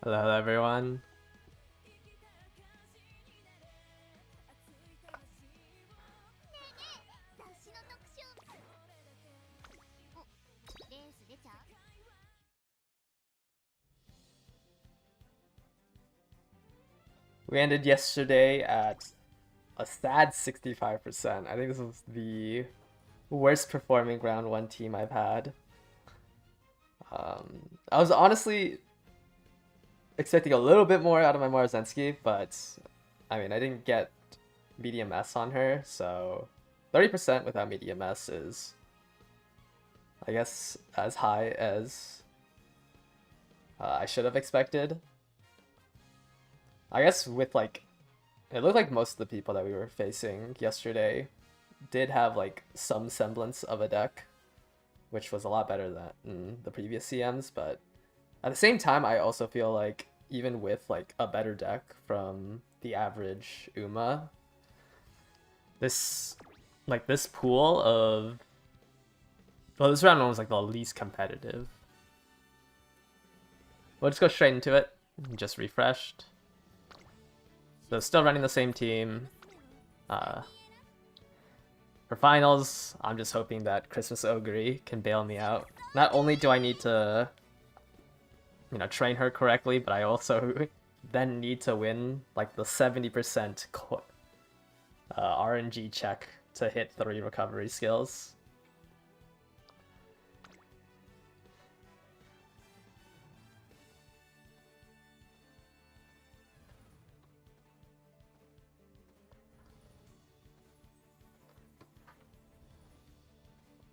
Hello everyone. We ended yesterday at a sad 65%. I think this was the worst performing round 1 team I've had. I was honestly expecting a little bit more out of my Marzensky, but I mean, I didn't get medium S on her, so 30% without medium S is, I guess, as high as I should have expected. I guess with like, it looked like most of the people that we were facing yesterday did have like some semblance of a deck, which was a lot better than the previous CMs, but at the same time, I also feel like even with like a better deck from the average Uma, this pool of, well, this round one was like the least competitive. We'll just go straight into it. Just refreshed. So still running the same team. For finals, I'm just hoping that Christmas Ogre can bail me out. Not only do I need to, you know, train her correctly, but I also then need to win like the 70% RNG check to hit 3 recovery skills.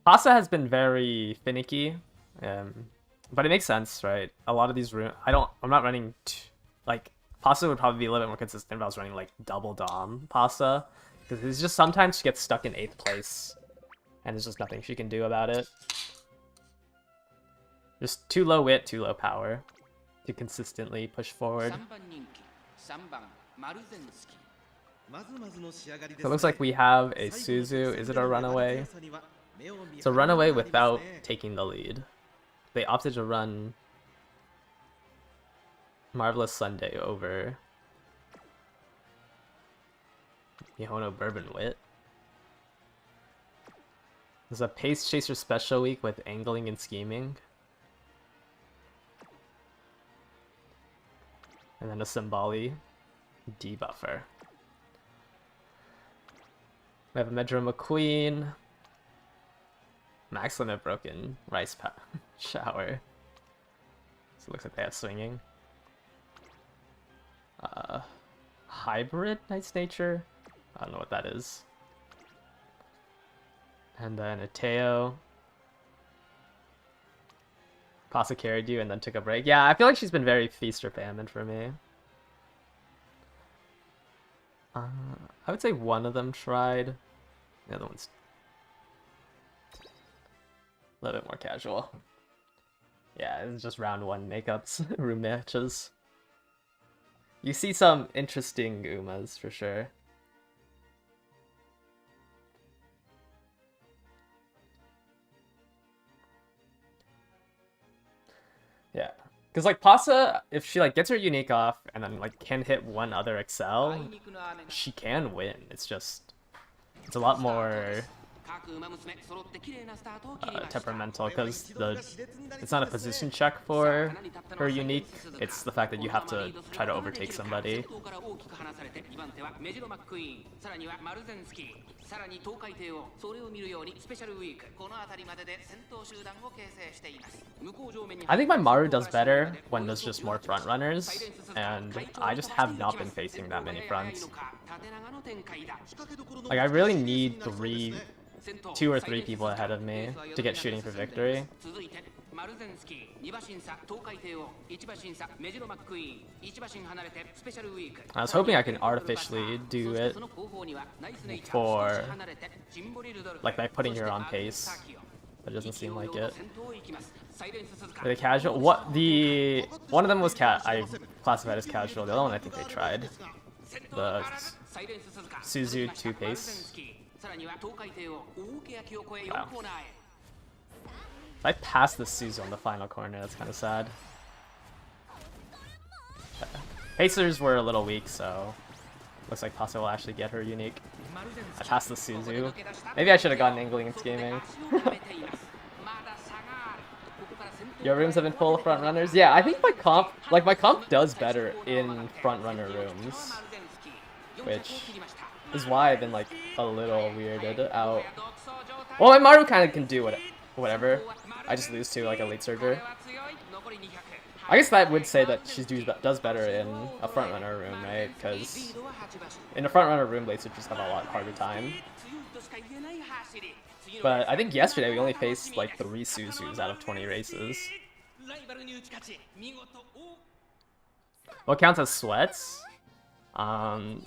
Pasta has been very finicky, but it makes sense, right? A lot of these I'm not running like Pasta would probably be a little bit more consistent if I was running like double Dom Pasta, because it's just sometimes she gets stuck in 8th place, and there's just nothing she can do about it. Just too low wit, too low power to consistently push forward. So it looks like we have a Suzu. Is it a runaway? It's a runaway without taking the lead. They opted to run Marvelous Sunday over Mihono Bourbon Wit. There's a Pace Chaser special week with angling and scheming. And then a Symboli debuffer. We have a Medra McQueen. Max Limit Broken Rice Shower. So it looks like they have swinging. Hybrid Knight's Nature? I don't know what that is. And then a Teo. Pasa carried you and then took a break. Yeah, I feel like she's been very feast or famine for me. I would say one of them tried. The other one's a little bit more casual. Yeah, it's just round 1 makeups, room matches. You see some interesting Umas for sure. Yeah, because like Pasa, if she like gets her unique off and then like can hit one other Excel, she can win. It's just, it's a lot more temperamental, because it's not a position check for her unique, it's the fact that you have to try to overtake somebody. I think my Maru does better when there's just more front runners, and I just have not been facing that many fronts. Like, I really need 2 or 3 people ahead of me to get shooting for victory. I was hoping I can artificially do it for, like, by putting her on pace, but it doesn't seem like it. The casual, one of them was I classified as casual. The other one I think they tried. The Suzu 2 pace. If I pass the Suzu on the final corner, that's kind of sad. Pacers were a little weak, so looks like Pasa will actually get her unique. I passed the Suzu. Maybe I should have gotten Angling into gaming. Your rooms have been full of front runners? Yeah, I think my comp does better in front runner rooms. Which is why I've been like a little weirded out. Well, my Maru kind of can do whatever. I just lose to like a late surger. I guess that would say that she does better in a front runner room, right? Because in a front runner room, late surgers have a lot harder time. But I think yesterday we only faced like 3 Suzus out of 20 races. What counts as sweats? I'm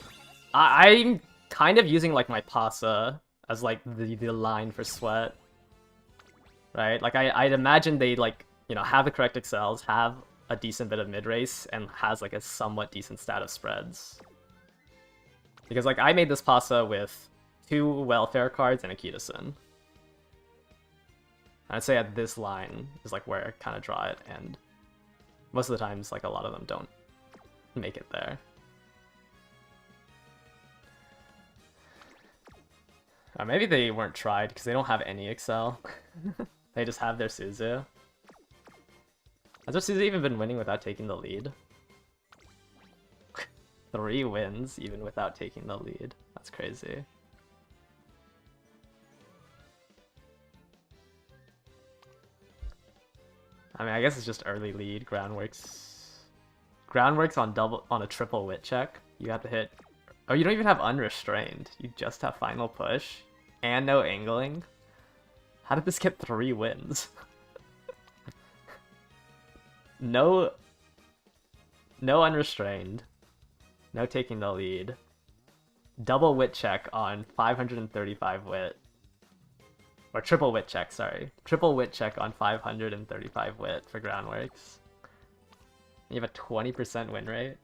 kind of using like my Pasa as like the line for sweat. Right? Like I'd imagine they like, you know, have the correct excels, have a decent bit of mid-race, and has like a somewhat decent stat of spreads. Because like I made this Pasa with 2 welfare cards and a Kitasen. I'd say at this line is like where I kind of draw it, and most of the times like a lot of them don't make it there. Or maybe they weren't tried because they don't have any Excel. They just have their Suzu. Has their Suzu even been winning without taking the lead? 3 wins even without taking the lead. That's crazy. I mean, I guess it's just early lead. Groundworks on a triple wit check. You have to hit. Oh, you don't even have unrestrained. You just have final push and no angling. How did this get 3 wins? No unrestrained. No taking the lead. Double wit check on 535 wit. Or triple wit check, sorry. Triple wit check on 535 wit for Groundworks. You have a 20% win rate.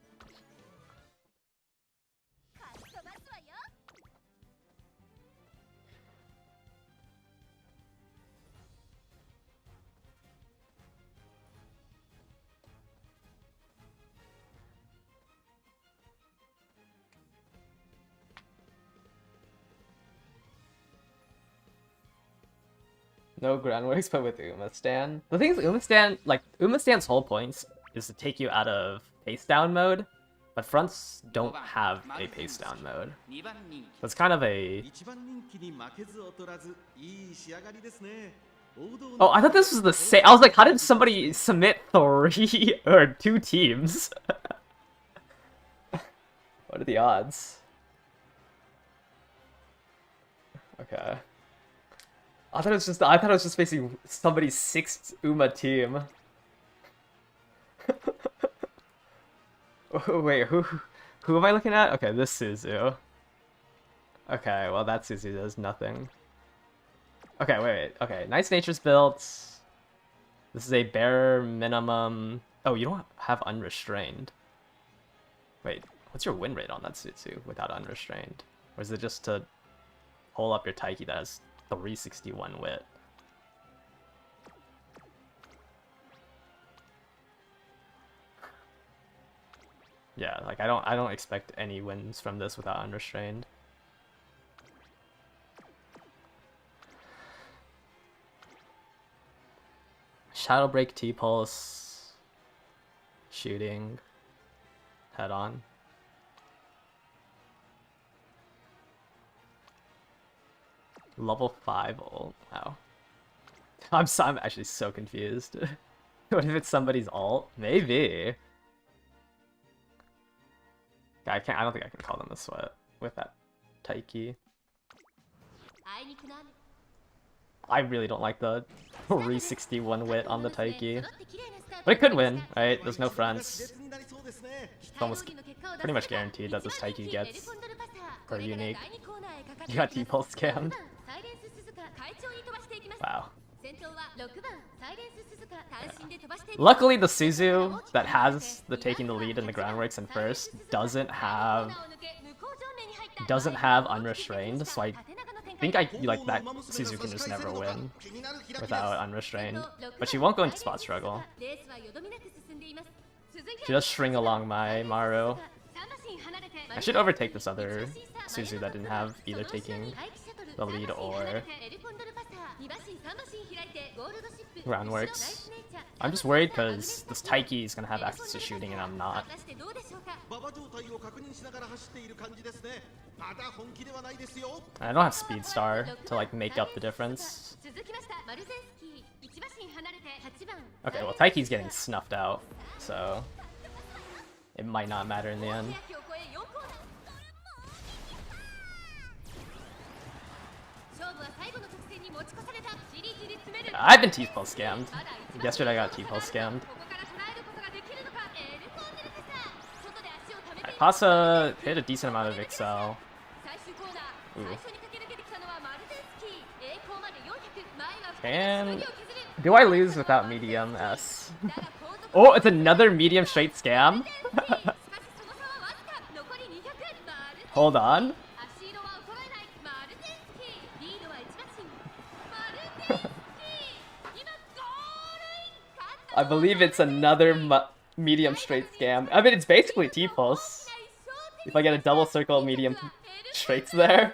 No Groundworks, but with Umastan. The thing is, Umastan's whole point is to take you out of pace down mode, but fronts don't have a pace down mode. So it's kind of a... Oh, I thought this was the same. I was like, how did somebody submit 3 or 2 teams? What are the odds? Okay. I thought it was just facing somebody's 6th Uma team. Oh, wait, who am I looking at? Okay, this Suzu. Okay, well that Suzu does nothing. Okay, wait. Okay, Nice Nature's built. This is a bare minimum. Oh, you don't have unrestrained. Wait, what's your win rate on that Suzu without unrestrained? Or is it just to hole up your Taiki that has 361 wit? Yeah, like I don't expect any wins from this without unrestrained. Shadow Break T-Pulse. Shooting. Head on. Level 5 ult. Wow. I'm actually so confused. What if it's somebody's ult? Maybe. I don't think I can call them a sweat with that Taiki. I really don't like the 361 wit on the Taiki. But it could win, right? There's no fronts. It's almost pretty much guaranteed that this Taiki gets per unique. You got T-Pulse scammed. Wow. Luckily, the Suzu that has the taking the lead in the Groundworks in first doesn't have unrestrained, so think like that Suzu can just never win without unrestrained. But she won't go into spot struggle. She does string along my Maru. I should overtake this other Suzu that didn't have either taking the lead or groundworks. I'm just worried because this Taiki is going to have access to shooting and I'm not. I don't have Speed Star to like make up the difference. Okay, well Taiki's getting snuffed out, so it might not matter in the end. I've been T-Pulse scammed. Yesterday I got T-Pulse scammed. Right, Pasa hit a decent amount of Excel. Ooh. And do I lose without medium S? Oh, it's another medium straight scam? Hold on. I believe it's another medium straight scam. I mean, it's basically T-Pulse. If I get a double circle of medium straights there.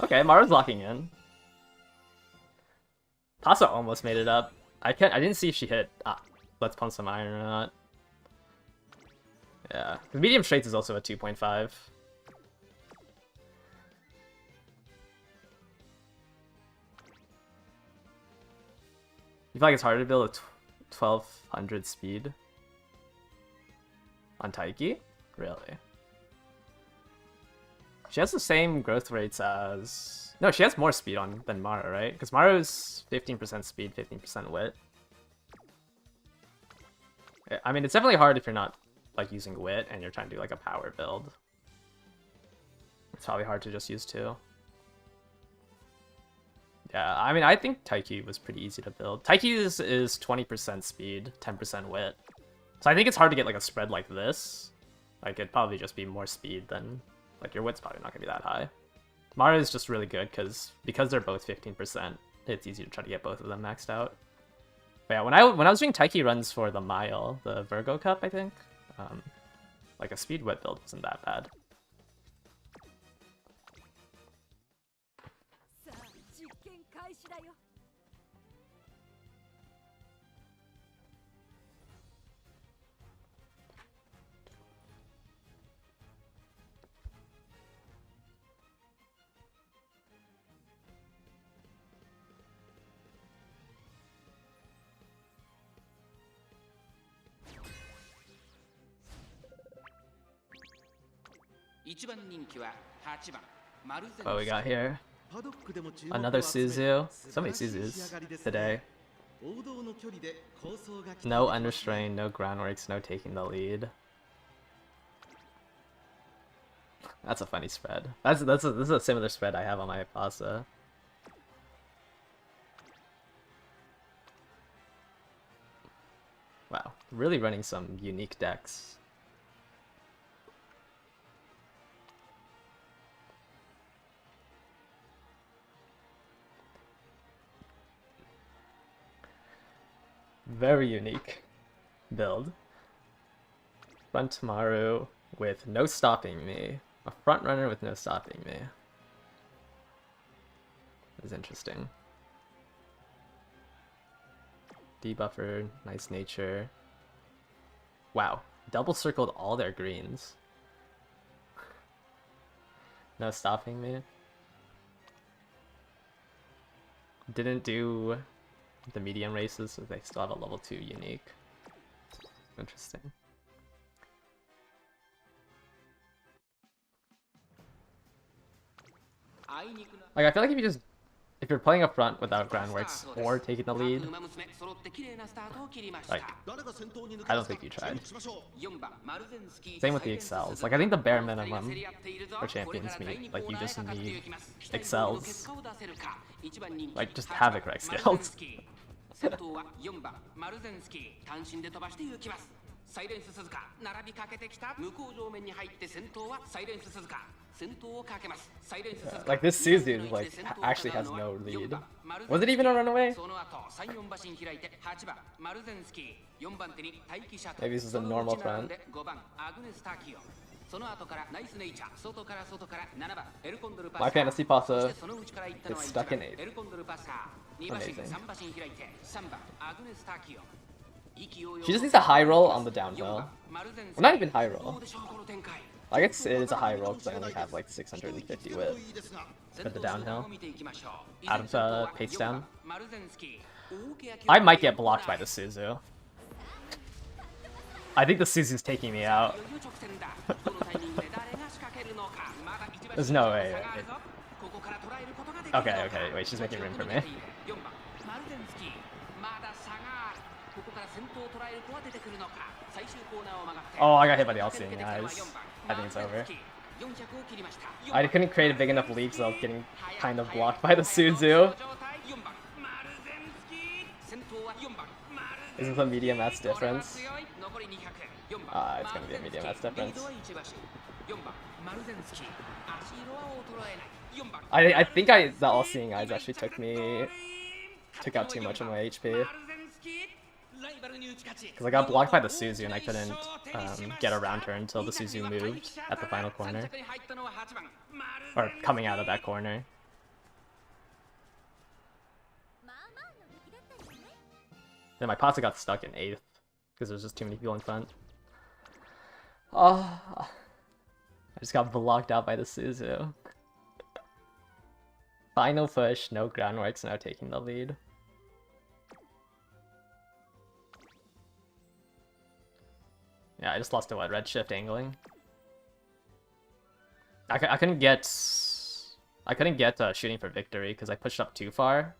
Okay, Maru's locking in. Pasa almost made it up. I didn't see if she hit Let's Pump Some Iron or not. Yeah, because medium straights is also a 2.5. You feel like it's harder to build a 1200 speed on Taiki? Really? She has the same growth rates as... No, she has more speed than Maru, right? Because Maru's 15% speed, 15% wit. I mean, it's definitely hard if you're not like using wit and you're trying to do like a power build. It's probably hard to just use 2. Yeah, I mean, I think Taiki was pretty easy to build. Taiki is 20% speed, 10% wit. So I think it's hard to get like a spread like this. Like, it'd probably just be more speed than... Like, your wit's probably not going to be that high. Maru is just really good because they're both 15%, it's easy to try to get both of them maxed out. But yeah, when I was doing Taiki runs for the Mile, the Virgo Cup, I think, like a speed wit build wasn't that bad. What we got here? Another Suzu. So many Suzus today. No unrestrained, no groundworks, no taking the lead. That's a funny spread. This is a similar spread I have on my Pasa. Wow, really running some unique decks. Very unique build. Front Maru with no stopping me. A front runner with no stopping me. Is interesting. Debuffer, nice nature. Wow, double circled all their greens. No stopping me. Didn't do the medium races, so they still have a level 2 unique. Interesting. Like, I feel like if you're playing up front without groundworks or taking the lead, like, I don't think you tried. Same with the excels. Like, I think the bare minimum for champions meet, like, you just need excels. Like, just havoc rec skills. Like this Suzu like actually has no lead. Was it even a runaway? Maybe this is a normal front. My fantasy pasta is stuck in 8th. Amazing. She just needs a high roll on the downhill. Well, not even high roll. I guess it is a high roll because I only have like 650 width for the downhill. Out of pace down. I might get blocked by the Suzu. I think the Suzu's taking me out. There's no way. Okay, wait, she's making room for me. Oh, I got hit by the all-seeing eyes. I think it's over. I couldn't create a big enough lead, so I was getting kind of blocked by the Suzu. Is this a medium S difference? It's gonna be a medium S difference. I think the all-seeing eyes actually took out too much of my HP. Because I got blocked by the Suzu and I couldn't get around her until the Suzu moved at the final corner. Or coming out of that corner. Then my pasta got stuck in 8th because there's just too many people in front. Oh, I just got blocked out by the Suzu. Final push, no groundworks, now taking the lead. Yeah, I just lost to what? Redshift angling. I couldn't get shooting for victory because I pushed up too far.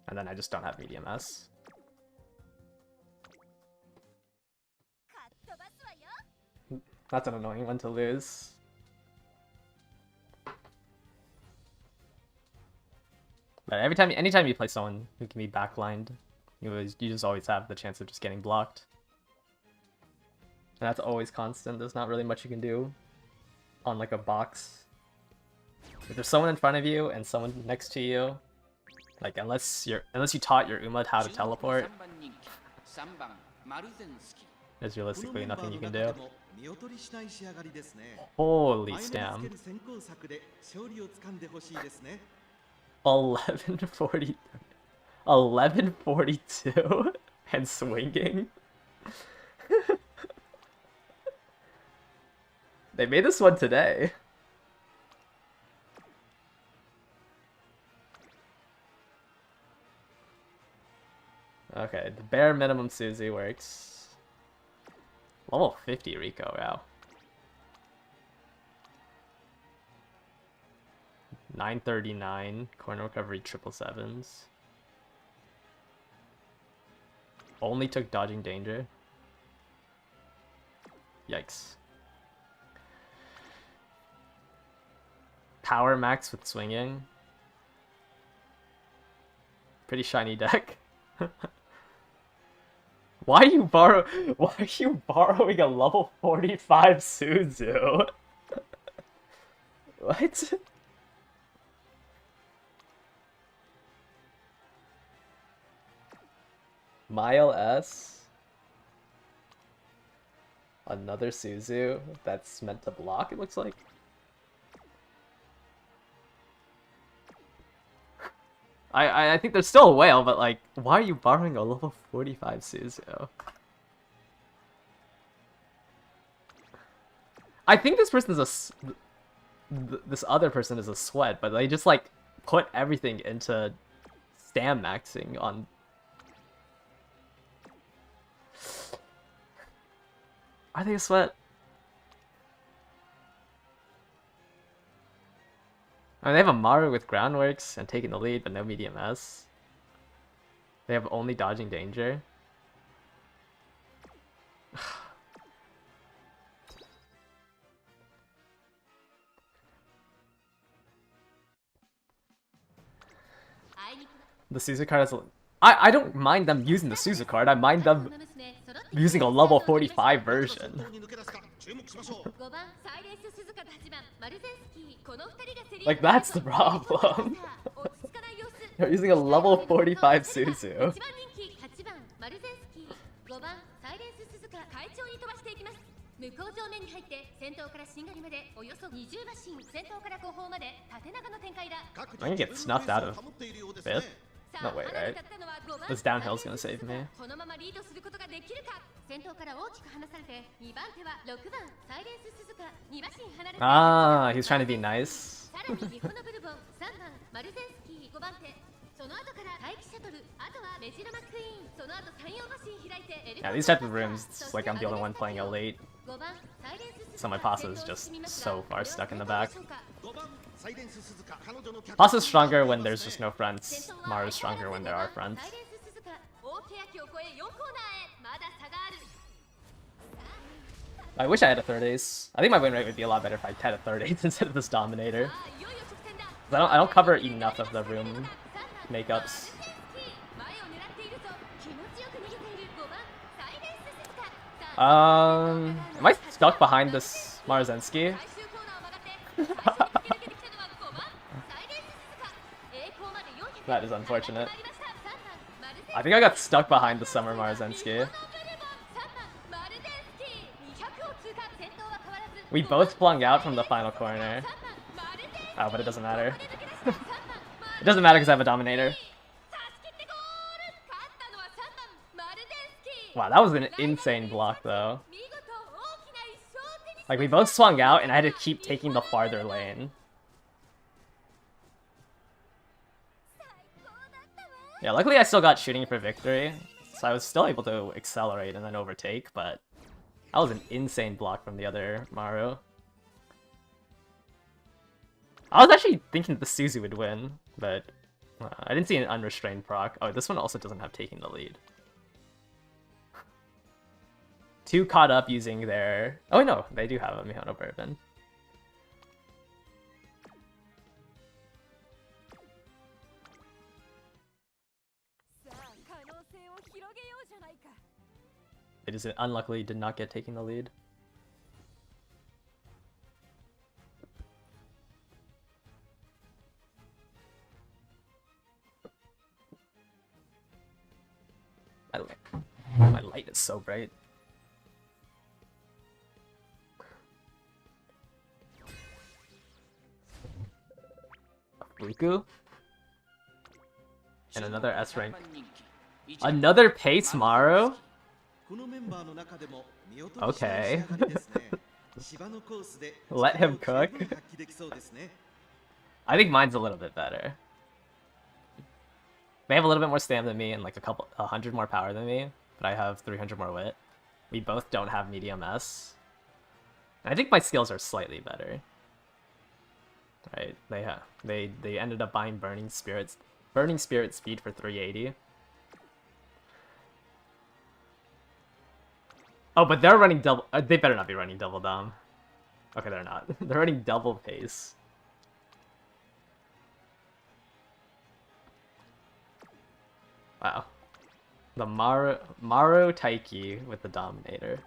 And then I just don't have medium S. That's an annoying one to lose. But anytime you play someone who can be backlined, you just always have the chance of just getting blocked. And that's always constant. There's not really much you can do on like a box. If there's someone in front of you and someone next to you, like unless you taught your Uma how to teleport, there's realistically nothing you can do. Holy stam. 1142 and swinging. They made this one today. Okay, the bare minimum Suzy works. Level 50 Rico, wow. 939, corner recovery 777s. Only took dodging danger. Yikes. Power max with swinging. Pretty shiny deck. Why are you borrowing a level 45 Suzu? What? Mile S. Another Suzu that's meant to block, it looks like. I think there's still a whale, but like, why are you borrowing a level 45 Suzu? I think this person is this other person is a sweat, but they just like put everything into stam maxing on. Are they a sweat? I mean, they have a MARU with groundworks and taking the lead, but no medium S. They have only dodging danger. The Suzu card has I don't mind them using the Suzu card. I mind them using a level 45 version. Like, that's the problem. They're using a level 45 Suzu. I'm gonna get snuffed out of 5th? No way, right? This downhill's gonna save me. Ah, he's trying to be nice. Yeah, these type of rooms, it's like I'm the only one playing a late. So my pasta is just so far stuck in the back. Pasta's stronger when there's just no fronts. Maru's stronger when there are fronts. I wish I had a third ace. I think my win rate would be a lot better if I had a third ace instead of this Dominator. I don't cover enough of the room makeups. Am I stuck behind this Marzensky? That is unfortunate. I think I got stuck behind the Summer Marzensky. We both flung out from the final corner. Oh, but it doesn't matter. It doesn't matter because I have a Dominator. Wow, that was an insane block, though. Like, we both swung out, and I had to keep taking the farther lane. Yeah, luckily I still got shooting for victory, so I was still able to accelerate and then overtake, but that was an insane block from the other Maru. I was actually thinking the Suzu would win, but I didn't see an unrestrained proc. Oh, this one also doesn't have taking the lead. Two caught up using their... Oh, no, they do have a Mihono Bourbon. It is unluckily did not get taking the lead. My light is so bright. Ruku? And another S rank. Another Pace Maru? Okay. Let him cook. I think mine's a little bit better. They have a little bit more stamina than me and like 100 more power than me, but I have 300 more wit. We both don't have medium S. And I think my skills are slightly better. Right? They ended up buying Burning Spirit speed for 380. Oh, but they're running double. They better not be running double dom. Okay, they're not. They're running double pace. Wow. The Maru Taiki with the Dominator.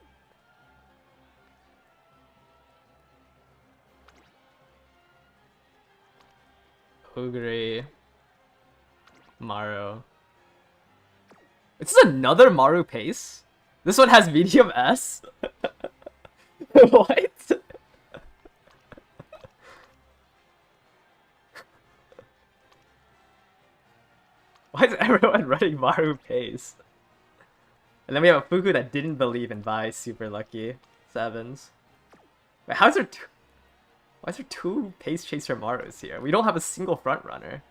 Huguri. Maru. This is another Maru pace? This one has medium S? What? Why is everyone running Maru pace? And then we have a Fuku that didn't believe in buy super lucky sevens. Wait, why is there two pace chaser Marus here? We don't have a single front runner.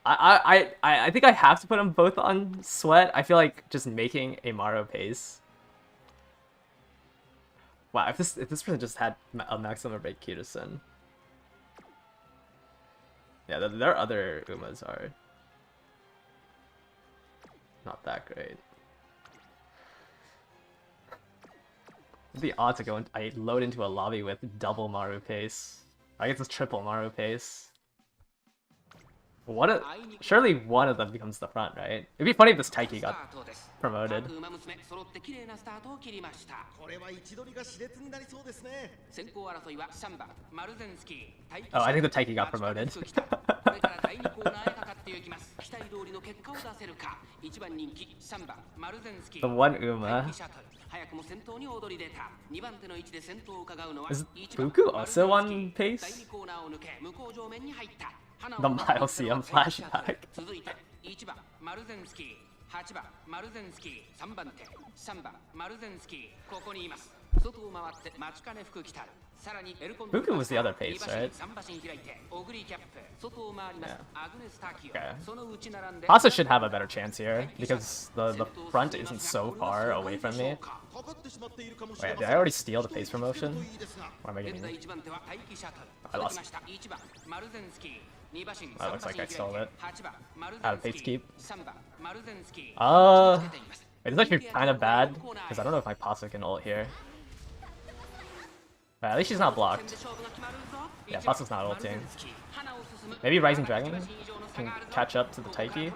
I think I have to put them both on Sweat. I feel like just making a Maru pace. Wow, if this person just had a maximum break Kirisen. Yeah, their other Umas are not that great. It'd be odd to go I load into a lobby with double Maru pace. I guess it's triple Maru pace. Surely one of them becomes the front, right? It'd be funny if this Taiki got promoted. Oh, I think the Taiki got promoted. The one Uma. Is Buku also on pace? The Mileseum flashback. 8番マルゼンスキー、3番手3番マルゼンスキー、ここにいます。外を回って待ちかね吹く来たる。さらにエルコン Buku was the other pace, right? Okay. Pasa should have a better chance here because the front isn't so far away from me. Wait, did I already steal the pace promotion? Or am I getting... I lost. That looks like I stole it. Out of pace keep. It's actually kind of bad because I don't know if my Pasa can ult here. But at least she's not blocked. Yeah, Pasa's not ulting. Maybe Rising Dragon can catch up to the Taiki.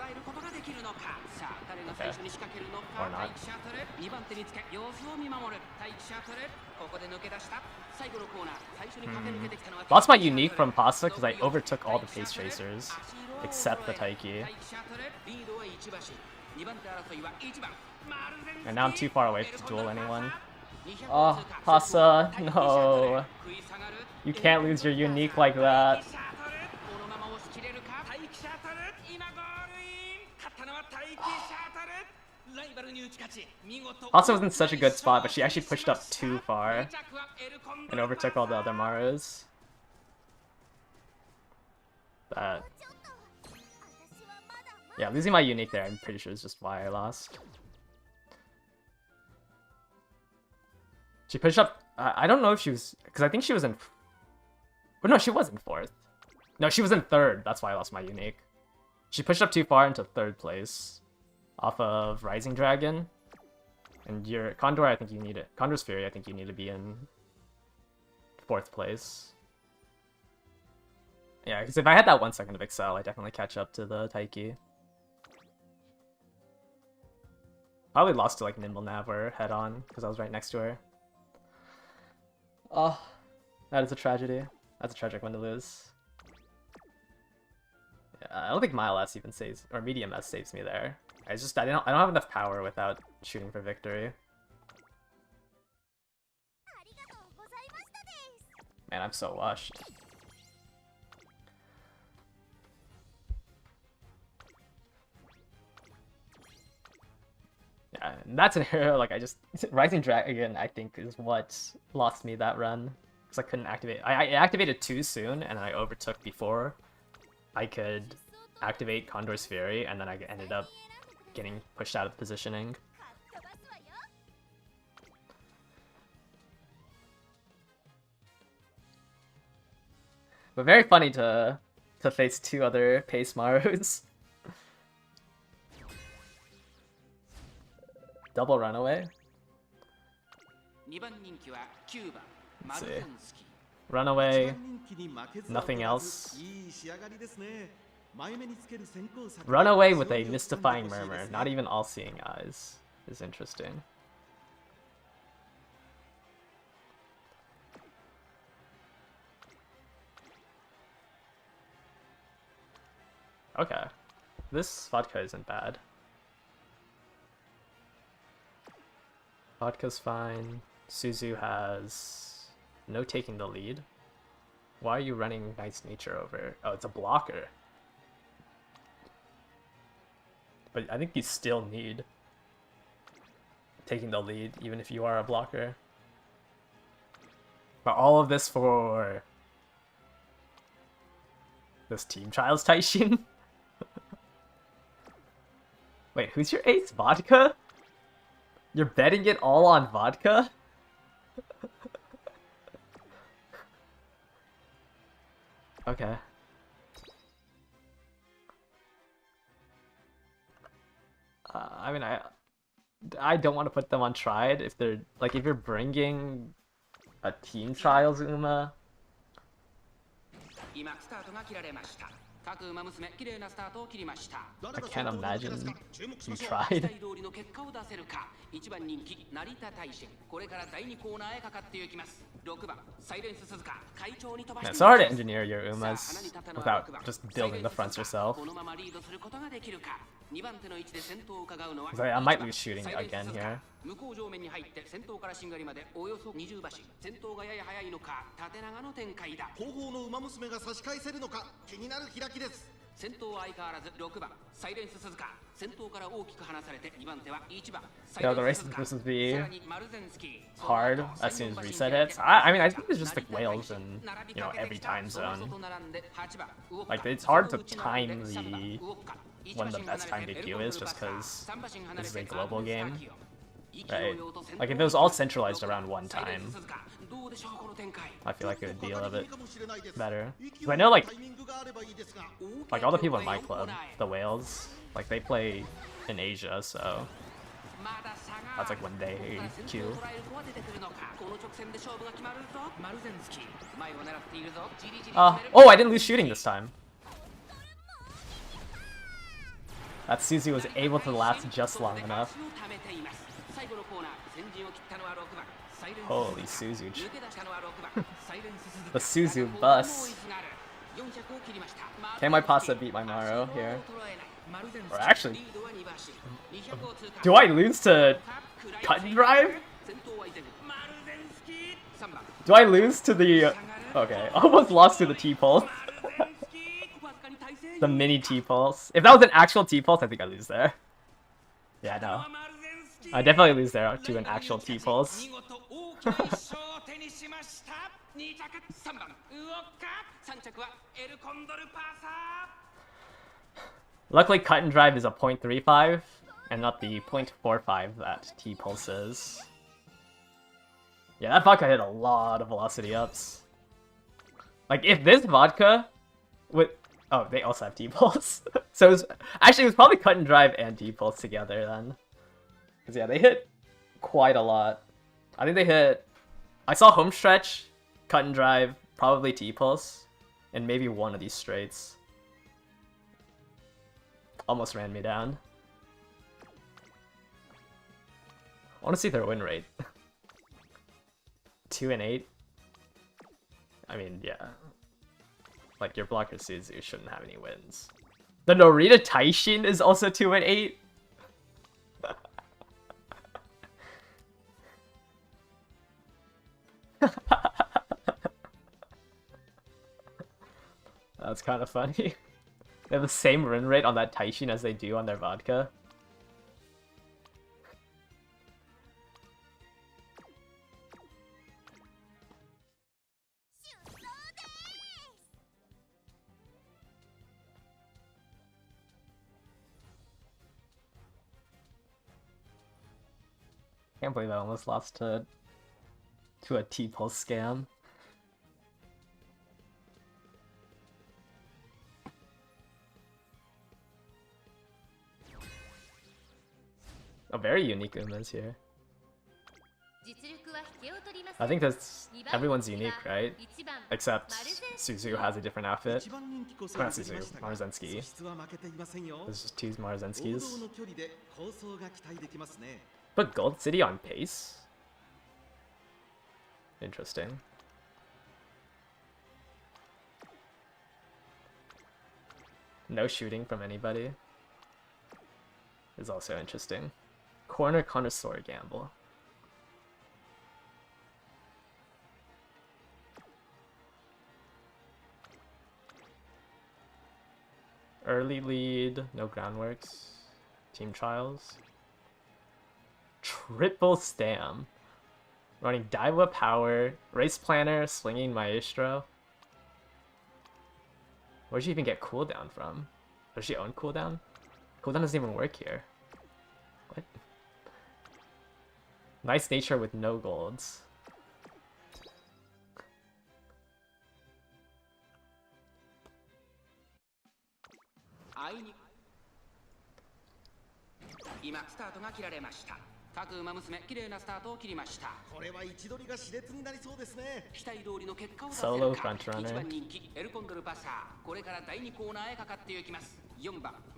Okay. Or not. Lost my unique from Pasa because I overtook all the pace chasers except the Taiki. And now I'm too far away to duel anyone. Oh, Pasa, no. You can't lose your unique like that. Pasa was in such a good spot, but she actually pushed up too far and overtook all the other Marus. Yeah, losing my unique there, I'm pretty sure is just why I lost. She pushed up. I don't know if she was, because I think she was in. But no, she was in 4th. No, she was in 3rd. That's why I lost my unique. She pushed up too far into 3rd place, off of Rising Dragon. And your Condor, I think you need it. Condor's Fury, I think you need to be in 4th place. Yeah, because if I had that 1 second of Excel, I definitely catch up to the Taiki. Probably lost to like Nimble Nav or Head On because I was right next to her. Oh, that is a tragedy. That's a tragic one to lose. Yeah, I don't think Mile S even saves, or Medium S saves me there. I don't have enough power without shooting for victory. Man, I'm so washed. Yeah, and that's an hero, like, Rising Dragon, I think, is what lost me that run. Because I couldn't activate... I activated too soon, and I overtook before I could activate Condor's Fury, and then I ended up getting pushed out of the positioning. But very funny to face 2 other pace Marus. Double runaway. Let's see. Runaway. Nothing else. Runaway with a mystifying murmur. Not even all-seeing eyes is interesting. Okay. This vodka isn't bad. Vodka's fine. Suzu has no taking the lead. Why are you running Nice Nature over? Oh, it's a blocker. But I think you still need taking the lead, even if you are a blocker. But all of this for this Team Trials Taishin? Wait, who's your ace? Vodka? You're betting it all on vodka? Okay. I mean, I don't want to put them on tried if they're like, if you're bringing a Team Trials Uma. I can't imagine you tried. Yeah, it's hard to engineer your Umas without just building the fronts yourself. I might lose shooting again here. Yo, the race is supposed to be hard as soon as reset hits. I mean, I think it's just like whales in, you know, every time zone. Like, it's hard to time when the best time to queue is just because this is a global game. Right? Like, if it was all centralized around one time, I feel like it would be a little bit better. But I know, like all the people in my club, the whales, like, they play in Asia, so that's like when they queue. Oh, I didn't lose shooting this time. That Suzu was able to last just long enough. Holy Suzu. The Suzu bus. Can my Pasta beat my Maru here? Or actually, do I lose to Cut and Drive? Do I lose to the... Okay, almost lost to the T-Pulse. The mini T-Pulse. If that was an actual T-Pulse, I think I lose there. Yeah, no. I definitely lose there to an actual T-Pulse. Luckily, Cut and Drive is a 0.35 and not the 0.45 that T-Pulse is. Yeah, that vodka hit a lot of velocity ups. Like, if this vodka with... Oh, they also have T-Pulse. So it was probably Cut and Drive and T-Pulse together then. Because yeah, they hit quite a lot. I think they hit... I saw Home Stretch, Cut and Drive, probably T-Pulse, and maybe one of these straights. Almost ran me down. I want to see their win rate. 2 and 8. I mean, yeah. Like, your blocker Suzu shouldn't have any wins. The Norita Taishin is also 2 and 8. That's kind of funny. They have the same win rate on that Taishin as they do on their vodka. Can't believe I almost lost to a T-Pulse scam. A very unique Umas here. I think that's... everyone's unique, right? Except Suzu has a different outfit. Not Suzu, Marzenski. There's just 2 Marzenskis. But Gold City on pace? Interesting. No shooting from anybody is also interesting. Corner Connoisseur Gamble. Early lead, no groundworks. Team trials. Triple Stam. Running Daiwa Power, Race Planner, Slinging Maestro. Where'd she even get cooldown from? Does she own cooldown? Cooldown doesn't even work here. What? Nice nature with no golds. Solo front runner.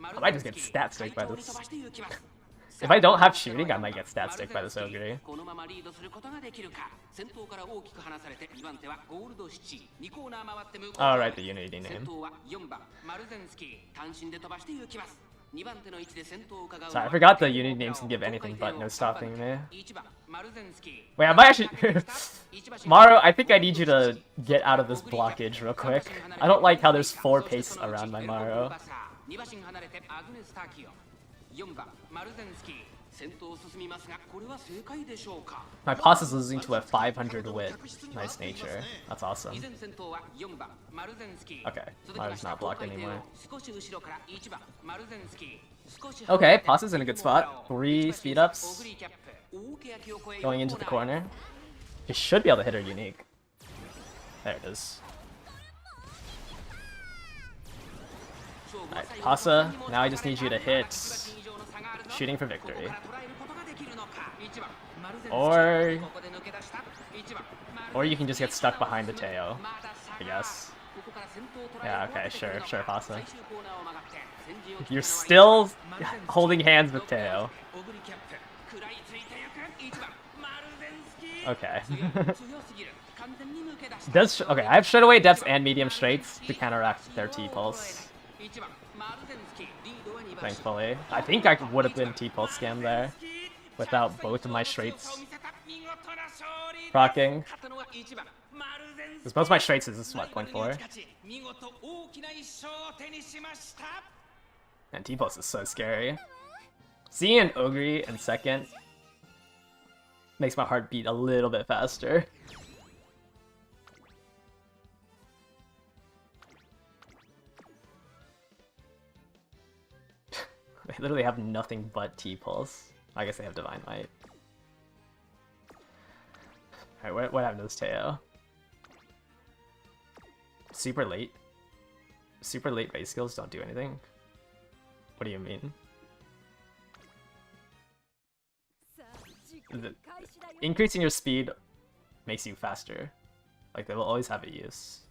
I might just get stat stick by this. If I don't have shooting, I might get stat stick by this ogre. Alright, the Unity name. Sorry, I forgot the Unity names can give anything but no stopping me. Wait, I might actually... Maru, I think I need you to get out of this blockage real quick. I don't like how there's 4 pace around my Maru. My boss is losing to a 500 wit. Nice nature. That's awesome. Okay, Maru's not blocked anymore. Okay, boss is in a good spot. 3 speed ups. Going into the corner. He should be able to hit her unique. There it is. Alright, Pasa, now I just need you to hit shooting for victory. Or you can just get stuck behind the Teo, I guess. Yeah, okay, sure, Pasa. You're still holding hands with Teo. Okay. Okay, I have straightaway depths and medium straights to counteract their T-pulse. Thankfully. I think I would have been T-pulse scam there without both of my straights proccing. Because both my straights is what, 0.4? And T-pulse is so scary. Seeing an ogre in second makes my heart beat a little bit faster. They literally have nothing but T-pulse. I guess they have Divine Might. Alright, what happened to this Teo? Super late? Super late race skills don't do anything? What do you mean? Increasing your speed makes you faster. Like, they will always have a use.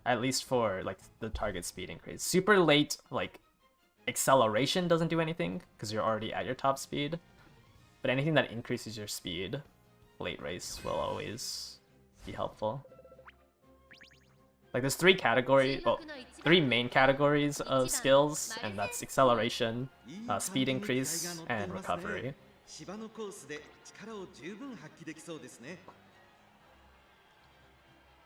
At least for, like, the target speed increase. Super late, like, acceleration doesn't do anything, because you're already at your top speed. But anything that increases your speed, late race, will always be helpful. Like, there's 3 main categories of skills, and that's acceleration, speed increase, and recovery.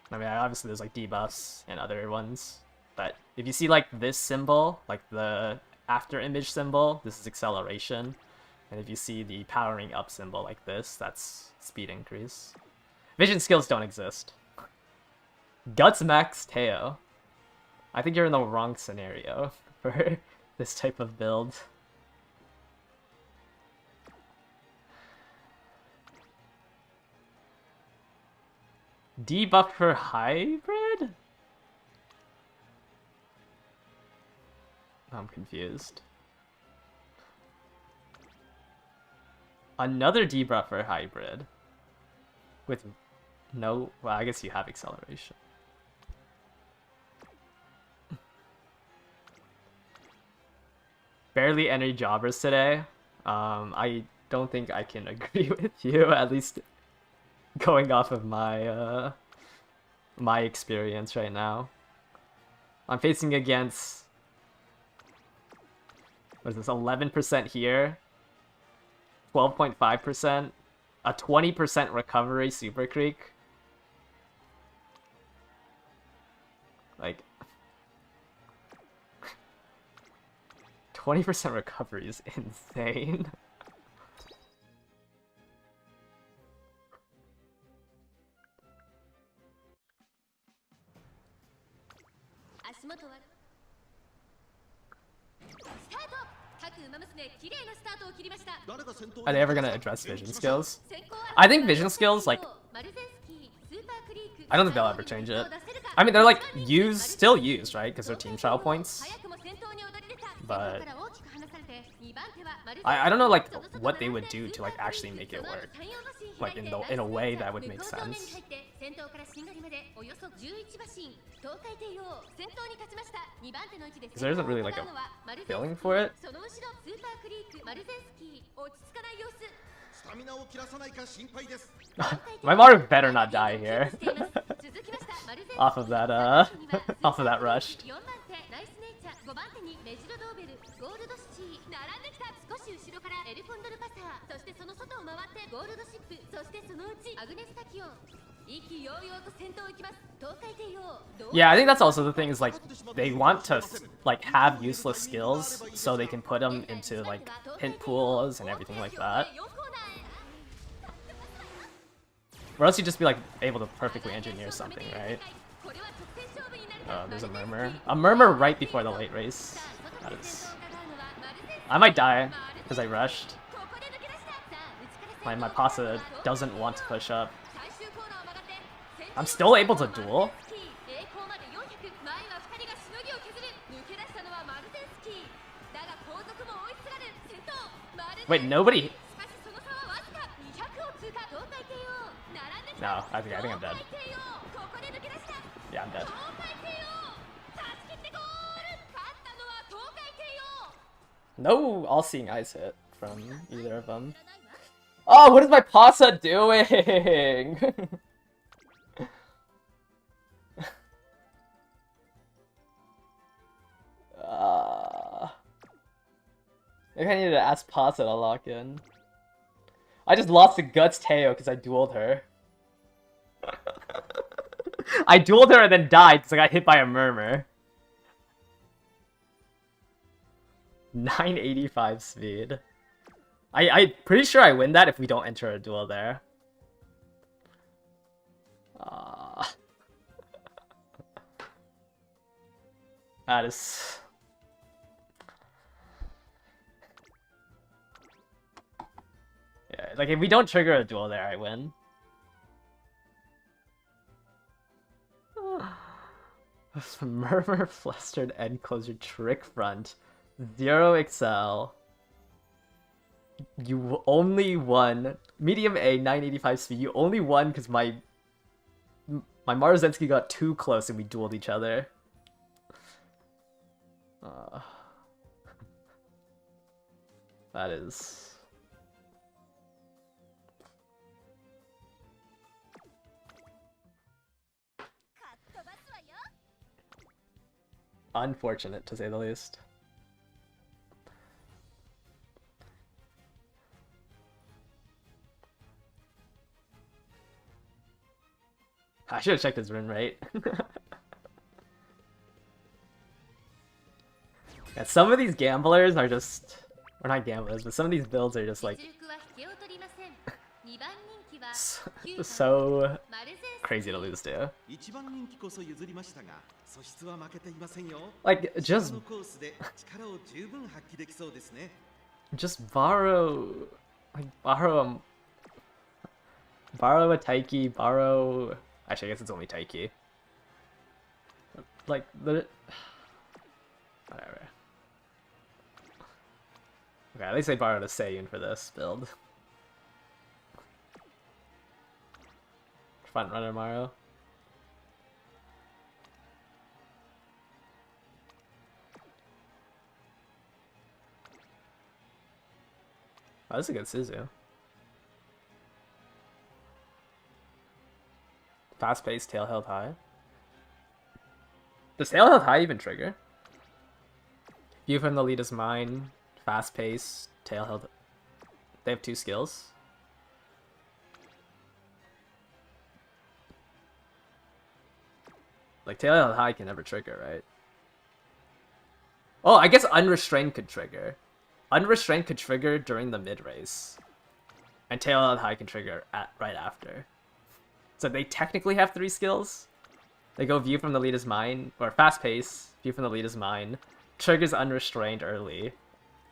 I mean, obviously there's like debuffs and other ones, but if you see like this symbol, like the after image symbol, this is acceleration. And if you see the powering up symbol like this, that's speed increase. Vision skills don't exist. Guts max Teo. I think you're in the wrong scenario for this type of build. Debuff for hybrid? I'm confused. Another debuff for hybrid. With no... Well, I guess you have acceleration. Barely any jobbers today. I don't think I can agree with you, at least going off of my my experience right now. I'm facing against, what is this, 11% here, 12.5%, a 20% recovery Super Creek. Like, 20% recovery is insane. Are they ever gonna address vision skills? I think vision skills, like, I don't think they'll ever change it. I mean, they're like still used, right? Because they're team trial points. But I don't know like what they would do to like actually make it work, like in a way that would make sense. There isn't really like a feeling for it. My Maru better not die here. off of that off of that rush. Yeah, I think that's also the thing, is like they want to like have useless skills so they can put them into like hint pools and everything like that. Or else you'd just be like able to perfectly engineer something, right? Oh, there's a murmur. A murmur right before the late race. That is... I might die because I rushed. My Pasa doesn't want to push up. I'm still able to duel. Wait, nobody... No, I think I'm dead. Yeah, I'm dead. No all-seeing eyes hit from either of them. Oh, what is my Pasa doing? Maybe I needed to ask Pasa to lock in. I just lost to Guts Teo because I dueled her. I dueled her and then died because I got hit by a murmur. 985 speed. I'm pretty sure I win that if we don't enter a duel there. That is... Yeah, like if we don't trigger a duel there, I win. Murmur, flustered, end closer, trick front, 0 excel. You only won. Medium A, 985 speed. You only won because my MARU Zensky got too close and we dueled each other. That is... unfortunate, to say the least. I should have checked his run rate. Yeah, some of these gamblers are just... or not gamblers, but some of these builds are just like... so crazy to lose to. Like, just borrow... like, borrow a Taiki, borrow... Actually, I guess it's only Taiki. Like, the... whatever. Okay, at least I borrowed a Seiyun for this build. Front runner Mario. Oh, this is a good Suzu. Fast paced, tail held high. Does tail held high even trigger? View from the lead is mine. Fast pace, tail held. They have 2 skills. Like, tail held high can never trigger, right? Oh, I guess unrestrained could trigger. Unrestrained could trigger during the mid race. And tail held high can trigger right after. So they technically have 3 skills. They go view from the lead is mine, or fast pace, view from the lead is mine, triggers unrestrained early,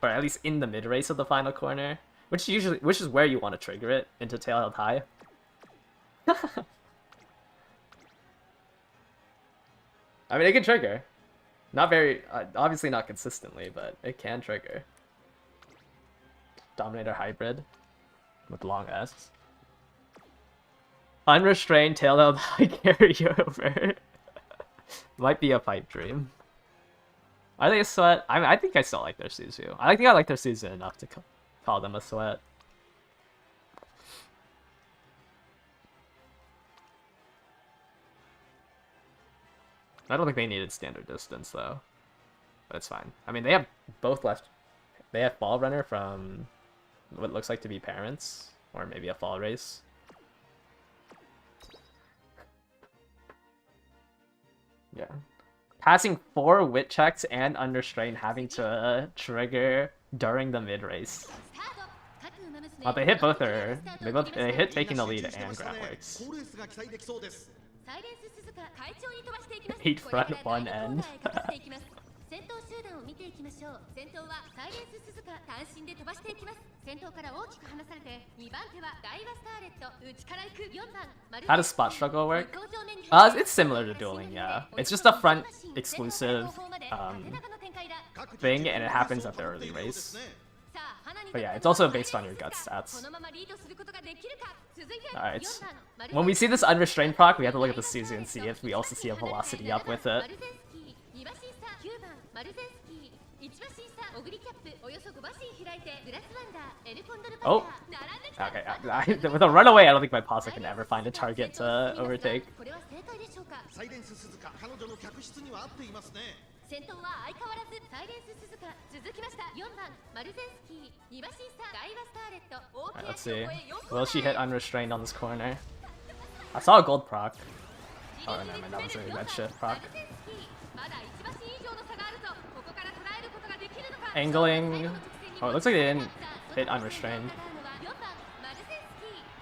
or at least in the mid race of the final corner, which is where you want to trigger it, into tail held high. I mean, it can trigger. Not very, obviously not consistently, but it can trigger. Dominator hybrid with long S. Unrestrained tailed high carryover. Might be a pipe dream. Are they a sweat? I mean, I think I still like their Suzu. I think I like their Suzu enough to call them a sweat. I don't think they needed standard distance though, but it's fine. I mean, they have both left. They have Ball Runner from what looks like to be parents, or maybe a fall race. Yeah. Passing 4 wit checks and understrain having to trigger during the mid race. Well, they hit both her. They hit taking the lead and groundworks. 8 front, 1 end. 先頭集団を見ていきましょう。先頭はサイレンス鈴鹿単身で飛ばしていきます。先頭から大きく離されて2番手はダイワスターレット内から行く4番。How does spot struggle work? It's similar to dueling, yeah. It's just a front exclusive thing, and it happens at the early race. But yeah, it's also based on your gut stats. Alright. When we see this unrestrained proc, we have to look at the Suzu and see if we also see a velocity up with it. Oh! Okay, with a runaway, I don't think my Pasa can ever find a target to overtake. Alright, let's see. Will she hit unrestrained on this corner? I saw a gold proc. Oh, never mind, that was a red shift proc. Angling. Oh, it looks like they didn't hit unrestrained.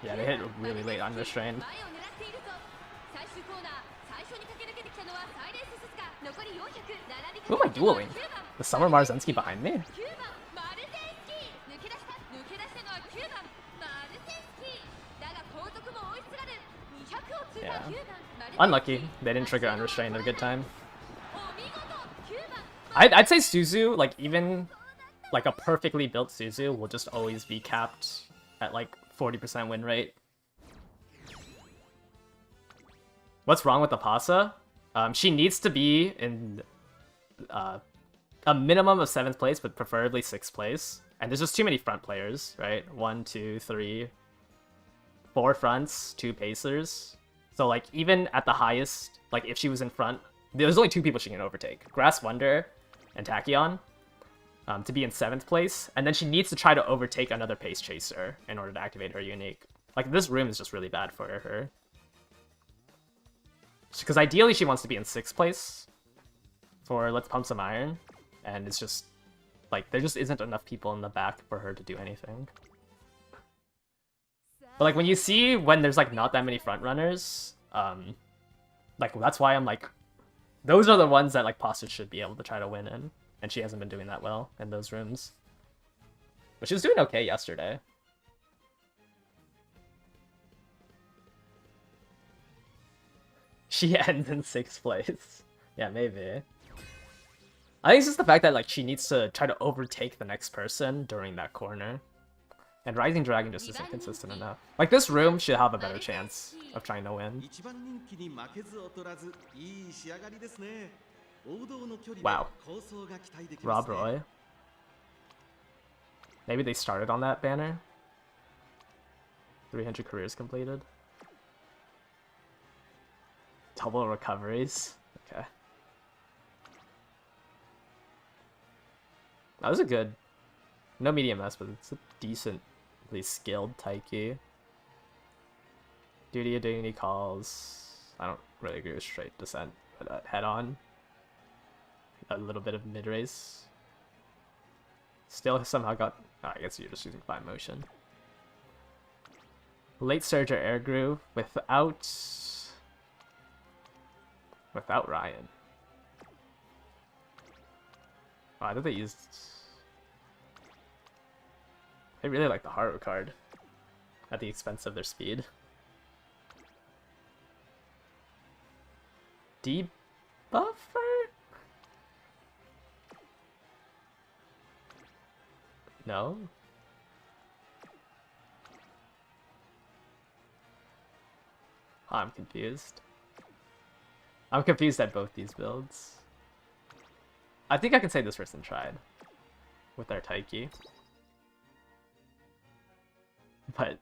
Yeah, they hit really late unrestrained. Who am I dueling? The Summer Marzensky behind me? Yeah. Unlucky. They didn't trigger unrestrained at a good time. I'd say Suzu, like, even like a perfectly built Suzu will just always be capped at like 40% win rate. What's wrong with the Pasa? She needs to be in a minimum of 7th place, but preferably 6th place. And there's just too many front players, right? 1, 2, 3, 4 fronts, 2 pacers. So like even at the highest, like if she was in front, there's only 2 people she can overtake. Grass Wonder and Tachyon. To be in 7th place, and then she needs to try to overtake another pace chaser in order to activate her unique. Like, this room is just really bad for her. Because ideally she wants to be in 6th place for Let's Pump Some Iron, and it's just, like, there just isn't enough people in the back for her to do anything. But, like, when you see when there's, like, not that many front runners, like, that's why I'm, like, those are the ones that, like, Pasta should be able to try to win in. And she hasn't been doing that well in those rooms. But she was doing okay yesterday. She ends in 6th place. Yeah, maybe. I think it's just the fact that like she needs to try to overtake the next person during that corner. And Rising Dragon just isn't consistent enough. Like, this room should have a better chance of trying to win. Wow. Rob Roy. Maybe they started on that banner. 300 careers completed. Double recoveries. Okay. That was a good... No medium S, but it's a decently skilled Taiki. Duty of Dignity calls... I don't really agree with straight descent, but head on. A little bit of mid-race. Still somehow got... Oh, I guess you're just using fine motion. Late surge or air groove without Ryan. Oh, I thought they used... I really like the Haru card at the expense of their speed. Debuffer? No? I'm confused. I'm confused at both these builds. I think I can say this person tried with their Taiki. But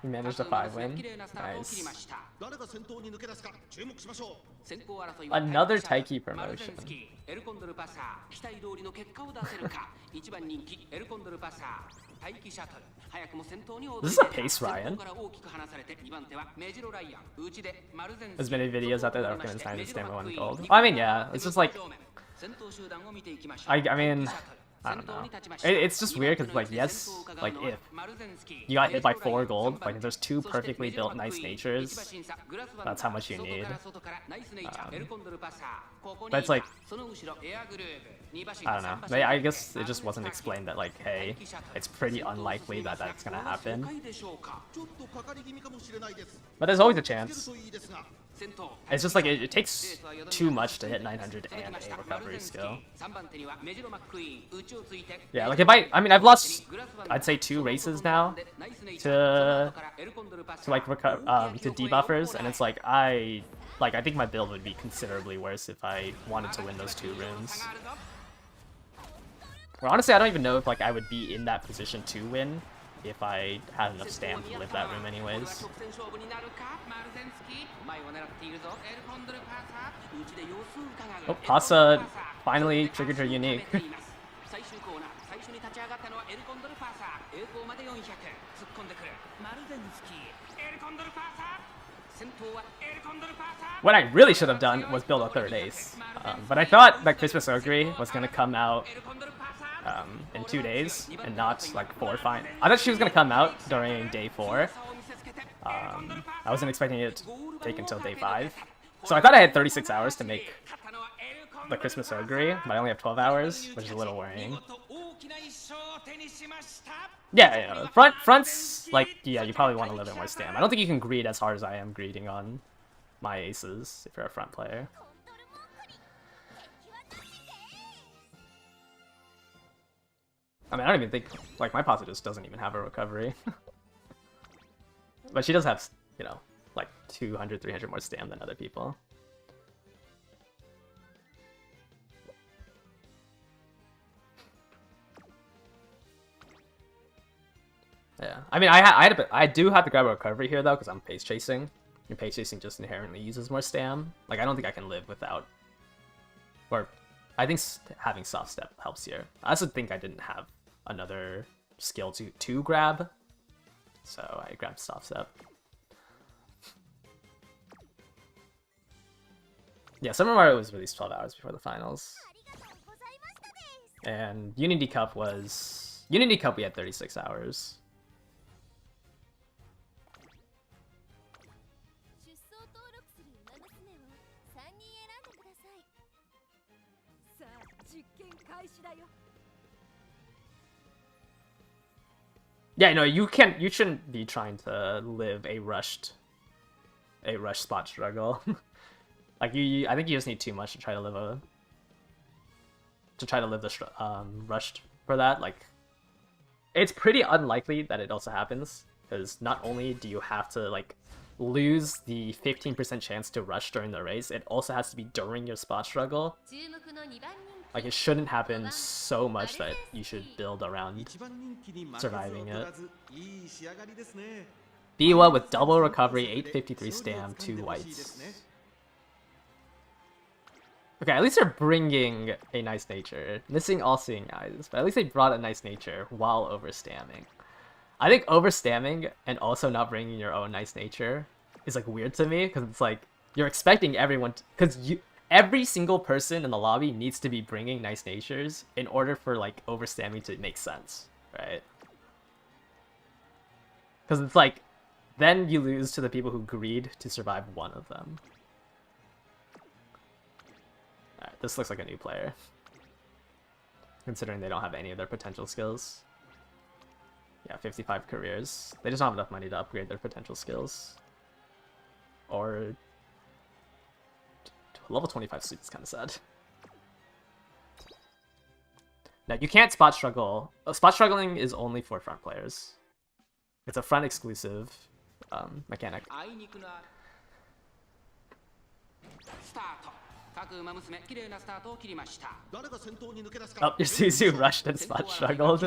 he managed a 5-win. Nice. Another Taiki promotion. This is a pace Ryan. There's many videos out there that recommend signing the stamina 1 gold. Well, I mean, yeah, it's just like I mean, I don't know. It's just weird because, like, yes, like, if you got hit by 4 gold, like, if there's 2 perfectly built nice natures, that's how much you need. But it's like, I don't know. I guess it just wasn't explained that, like, hey, it's pretty unlikely that that's gonna happen. But there's always a chance. It's just like it takes too much to hit 900 and a recovery skill. Yeah, like if I've lost, I'd say 2 races now to debuffers, and it's like I think my build would be considerably worse if I wanted to win those 2 runes. Or honestly, I don't even know if like I would be in that position to win if I had enough stam to live that room anyways. Oh, Pasa finally triggered her unique. What I really should have done was build a 3rd ace. But I thought that Christmas Ogre was going to come out in 2 days and not like 4 or 5. I thought she was going to come out during day 4. I wasn't expecting it to take until day 5. So I thought I had 36 hours to make the Christmas Ogre, but I only have 12 hours, which is a little worrying. Yeah, fronts, like, yeah, you probably want a little bit more stam. I don't think you can greed as hard as I am greeding on my aces if you're a front player. I mean, I don't even think, like, my Pasa just doesn't even have a recovery. But she does have, you know, like 200, 300 more stam than other people. Yeah, I mean, I do have to grab a recovery here though, because I'm pace chasing. And pace chasing just inherently uses more stam. Like, I don't think I can live without, or I think having soft step helps here. I also think I didn't have another skill to grab, so I grabbed soft step. Yeah, Summer Mario was released 12 hours before the finals. And Unity Cup we had 36 hours. Yeah, no, you shouldn't be trying to live a rushed spot struggle. Like I think you just need too much to try to live the rushed for that. Like, it's pretty unlikely that it also happens, because not only do you have to like lose the 15% chance to rush during the race, it also has to be during your spot struggle. Like, it shouldn't happen so much that you should build around surviving it. Biwa with double recovery, 853 stam, 2 whites. Okay, at least they're bringing a nice nature. Missing all seeing eyes, but at least they brought a nice nature while overstamming. I think overstamming and also not bringing your own nice nature is like weird to me, because it's like you're expecting everyone, because every single person in the lobby needs to be bringing nice natures in order for like overstamming to make sense, right? Because it's like then you lose to the people who greed to survive one of them. Alright, this looks like a new player, considering they don't have any of their potential skills. Yeah, 55 careers. They just don't have enough money to upgrade their potential skills. Or level 25 suit is kind of sad. No, you can't spot struggle. Spot struggling is only for front players. It's a front exclusive mechanic. Oh, your Suzu rushed and spot struggled.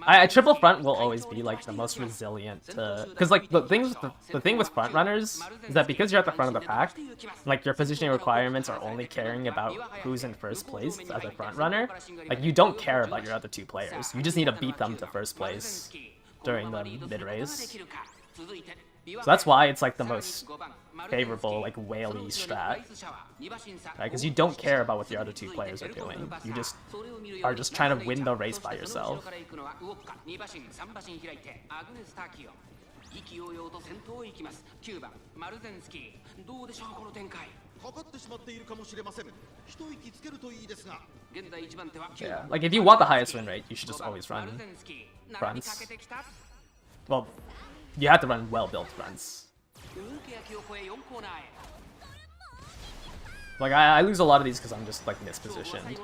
I triple front will always be like the most resilient because like the thing with front runners is that because you're at the front of the pack, like your positioning requirements are only caring about who's in first place as a front runner. Like you don't care about your other two players. You just need to beat them to first place during the mid race. So that's why it's like the most favorable like whaley strat, right? Because you don't care about what the other two players are doing. You just are just trying to win the race by yourself. Yeah, like if you want the highest win rate, you should just always run fronts. Well, you have to run well-built fronts. Like, I lose a lot of these because I'm just, like, mispositioned.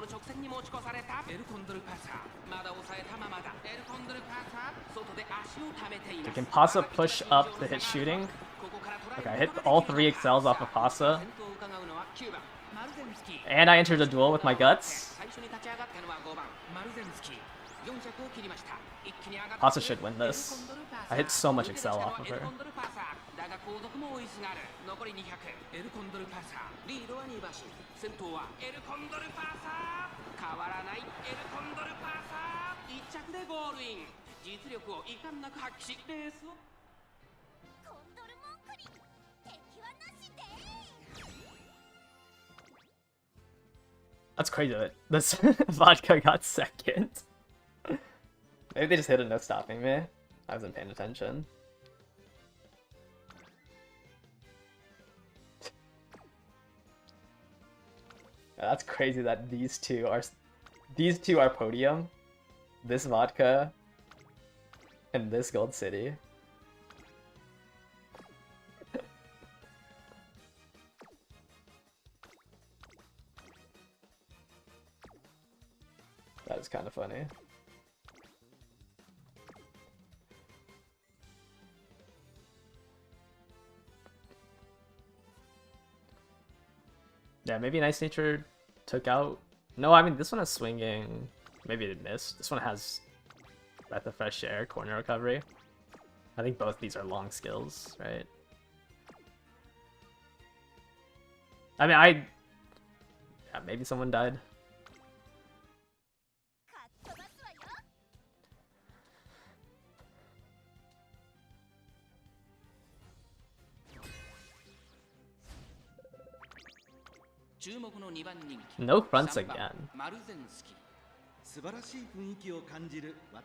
You can Pasa push up to hit shooting. Okay, I hit all 3 excels off of Pasa. And I entered a duel with my guts. Pasa should win this. I hit so much excel off of her. That's crazy that this vodka got second. Maybe they just hit a no stopping me. I wasn't paying attention. Yeah, that's crazy that these two are podium. This vodka and this Gold City. That is kind of funny. Yeah, maybe Nice Nature took out... No, I mean, this one has swinging. Maybe it missed. This one has Breath of Fresh Air, corner recovery. I think both these are long skills, right? I mean, yeah, maybe someone died. No fronts again.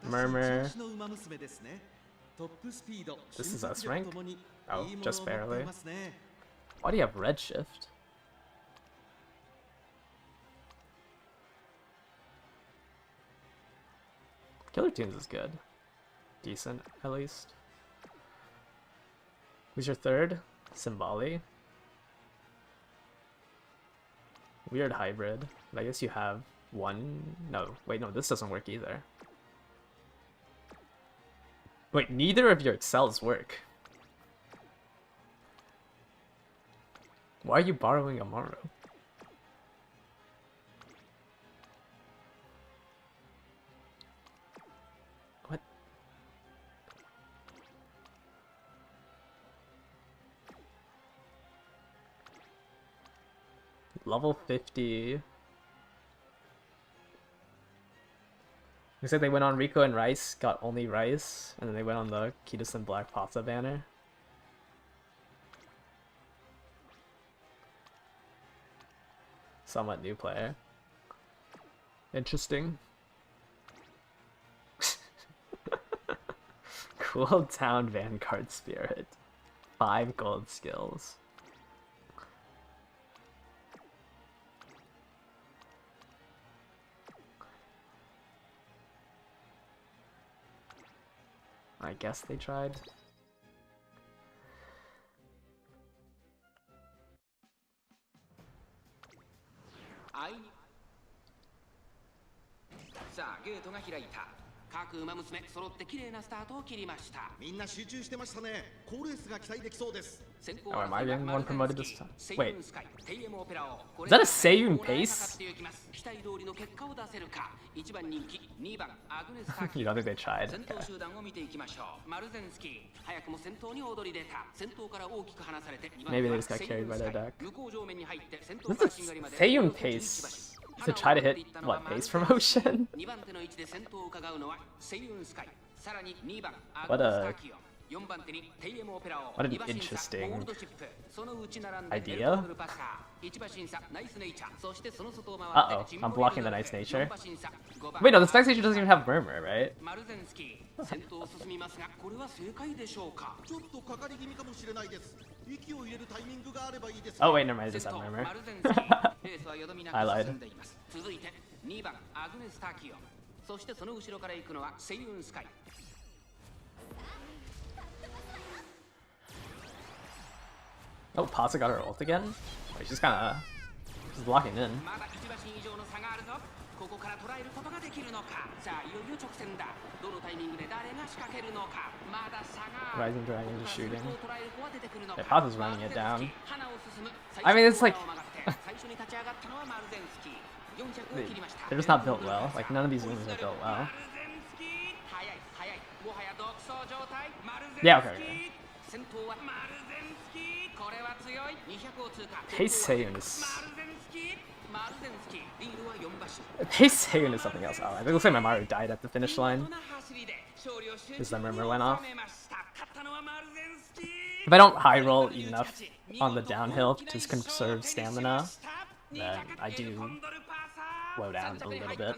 Murmur. This is S rank? Oh, just barely. Why do you have Redshift? Killer Tunes is good. Decent, at least. Who's your third? Symboli. Weird hybrid. But I guess you have one... No, wait, no, this doesn't work either. Wait, neither of your excels work. Why are you borrowing a MARU? What? Level 50. Looks like they went on Rico and Rice, got only Rice, and then they went on the Kitasen Black Pasa banner. Somewhat new player. Interesting. Cool Town Vanguard Spirit. 5 gold skills. I guess they tried. ゲートが開いた。各馬娘揃って綺麗なスタートを切りました。みんな集中してましたね。好レースが期待できそうです。 Oh, am I being one promoted this time? Wait. Is Is that a Seiyun pace? You don't think they tried? Okay. Maybe they just got carried by their deck. This is Seiyun pace to try to hit, what, pace promotion? What an interesting idea. Uh-oh, I'm blocking the Nice Nature. Wait, no, this Nice Nature doesn't even have Murmur, right? Oh wait, never mind, it does have Murmur. I lied. Oh, Pasa got her ult again? Wait, she's kinda... She's blocking in. Rising Dragon just shooting. Yeah, Pasa's running it down. I mean, it's like... They're just not built well. Like, none of these units are built well. Yeah, okay. Pace Seiyun is... Pace Seiyun is something else. Oh, it looks like my Maru died at the finish line. Because the Murmur went off. If I don't high roll enough on the downhill to conserve stamina, then I do slow down a little bit.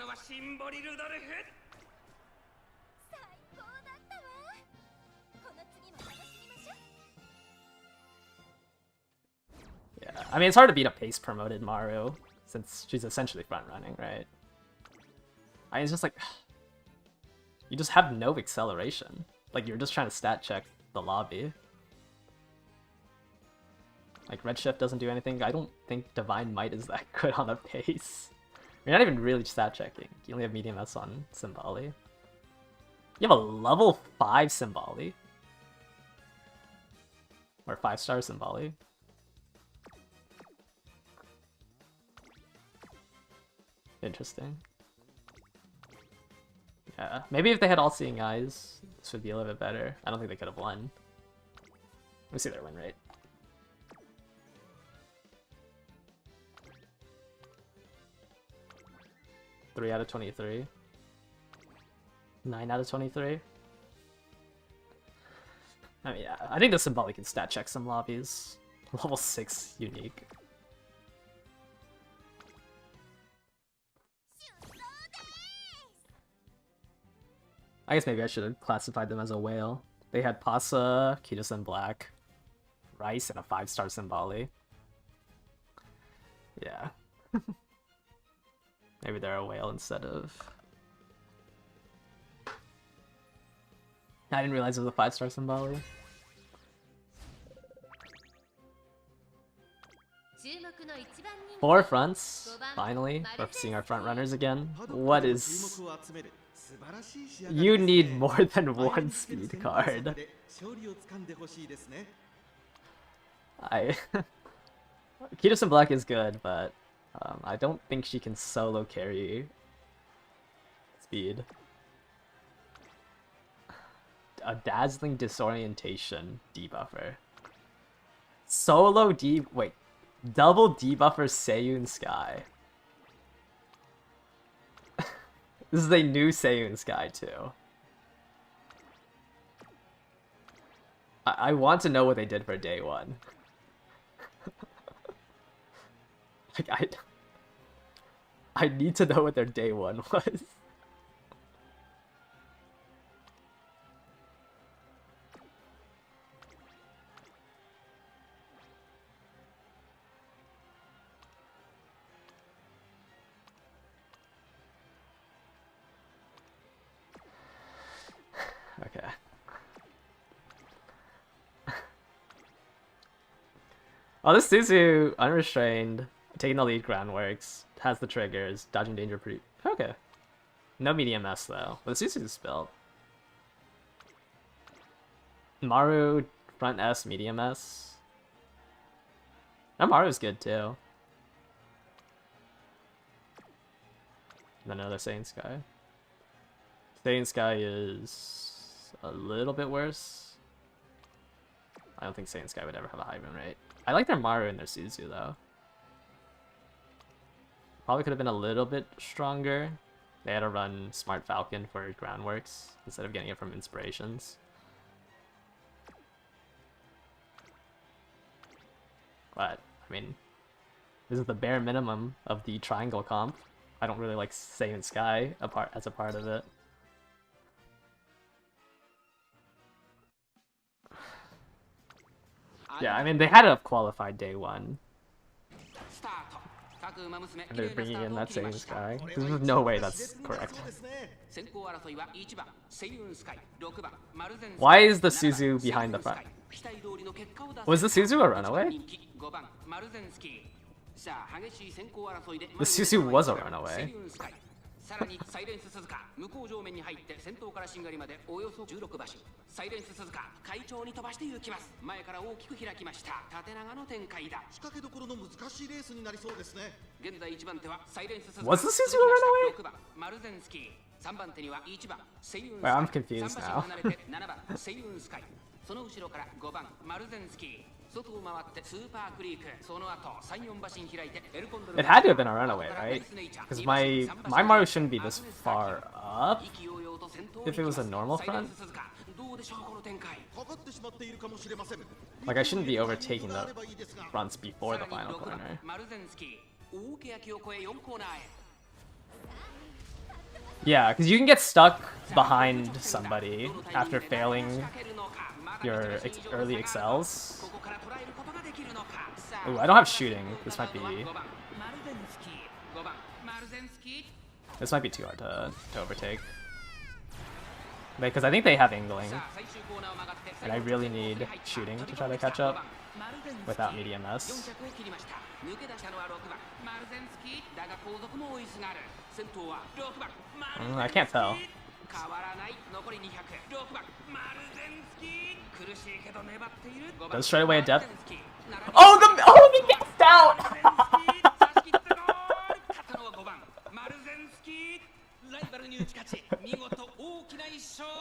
Yeah, I mean, it's hard to beat a pace promoted Maru since she's essentially front running, right? I mean, it's just like you just have no acceleration. Like you're just trying to stat check the lobby. Like Redshift doesn't do anything. I don't think Divine Might is that good on a pace. You're not even really stat checking. You only have medium S on Symboli. You have a level 5 Symboli. Or 5-star Symboli. Interesting. Yeah, maybe if they had all-seeing eyes, this would be a little bit better. I don't think they could have won. Let me see their win rate. Three out of 23. 9 out of 23. I mean, yeah, I think the Symbolic can stat check some lobbies. Level 6 unique. I guess maybe I should have classified them as a whale. They had Pasa, Kitasen Black, Rice, and a 5-star Symboli. Yeah. Maybe they're a whale instead of... I didn't realize it was a 5-star Symboli. Four fronts, finally. We're seeing our front runners again. What is... You need more than one speed card. Kitasen Black is good, but I don't think she can solo carry speed. A dazzling disorientation debuffer. Solo wait, double debuffer Seiyun Sky. This is a new Seiyun Sky too. I want to know what they did for day one. Like I need to know what their day one was. Okay. Oh, this Suzu, unrestrained, taking the lead groundworks, has the triggers, dodging danger pretty... Okay. No medium S though. But Suzu's built. Maru front S, medium S. No, Maru's good too. And then another Saiyan Sky. Saiyan Sky is a little bit worse. I don't think Saiyan Sky would ever have a high run rate. I like their Maru and their Suzu though. Probably could have been a little bit stronger. They had to run Smart Falcon for Groundworks instead of getting it from Inspirations. But, I mean, this is the bare minimum of the triangle comp. I don't really like Saiyan Sky as a part of it. Yeah, I mean, they had to have qualified day one. And they're bringing in that Saiyan Sky. There's no way that's correct. Why is the Suzu behind the front? Was the Suzu a runaway? The Suzu was a runaway. さらにサイレンス鈴鹿向こう上面に入って先頭からしんがりまでおよそ16馬身サイレンス鈴鹿快調に飛ばして行きます前から大きく開きました縦長の展開だ仕掛けどころの難しいレースになりそうですね現在1番手はサイレンス鈴鹿 Was the Suzu a runaway? 6番マルゼンスキー3番手には1番セイウンス Wait, カ I'm イ confused 3 now. 馬身離れて7番セイウンスカイその後ろから5番マルゼンスキー外を回ってスーパークリークその後3、4馬身開いてエルコンドル It had to have been a runaway, right? Because my Maru shouldn't be this far up if it was a normal front. Like, I shouldn't be overtaking the fronts before the final corner. Yeah, because you can get stuck behind somebody after failing your early excels. Ooh, I don't have shooting. This might be too hard to overtake. Because I think they have angling. And I really need shooting to try to catch up without medium S. I can't tell. Goes straight away at depth. Oh, the gassed out!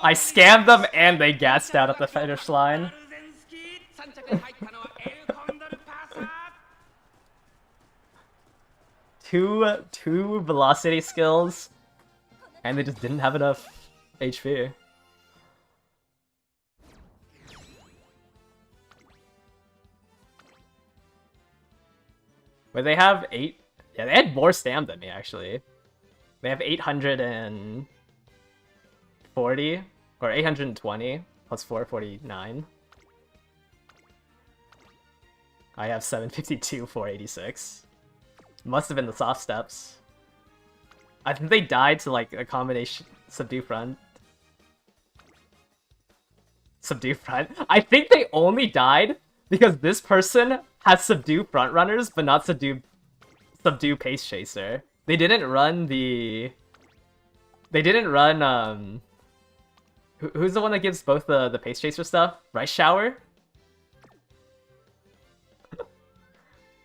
I scammed them and they gassed out at the finish line. Two velocity skills, and they just didn't have enough HP. But they have 8. Yeah, they had more stam than me actually. They have 840 or 820 plus 449. I have 752, 486. Must have been the soft steps. I think they died to like a combination subdue front. Subdue front. I think they only died because this person has subdue front runners but not subdue pace chaser. They didn't run the... They didn't run who's the one that gives both the pace chaser stuff? Rice Shower?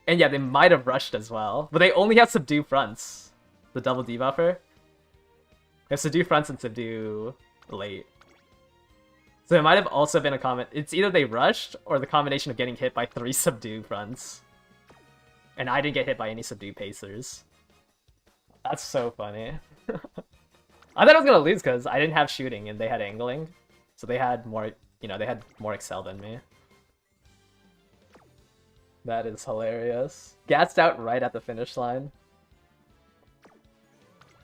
And yeah, they might have rushed as well. But they only have subdue fronts. The double debuffer. They have subdue fronts and subdue late. So it might have also been a comment. It's either they rushed or the combination of getting hit by 3 subdue fronts. And I didn't get hit by any subdue pacers. That's so funny. I thought I was gonna lose because I didn't have shooting and they had angling. So they had more, you know, they had more excel than me. That is hilarious. Gassed out right at the finish line.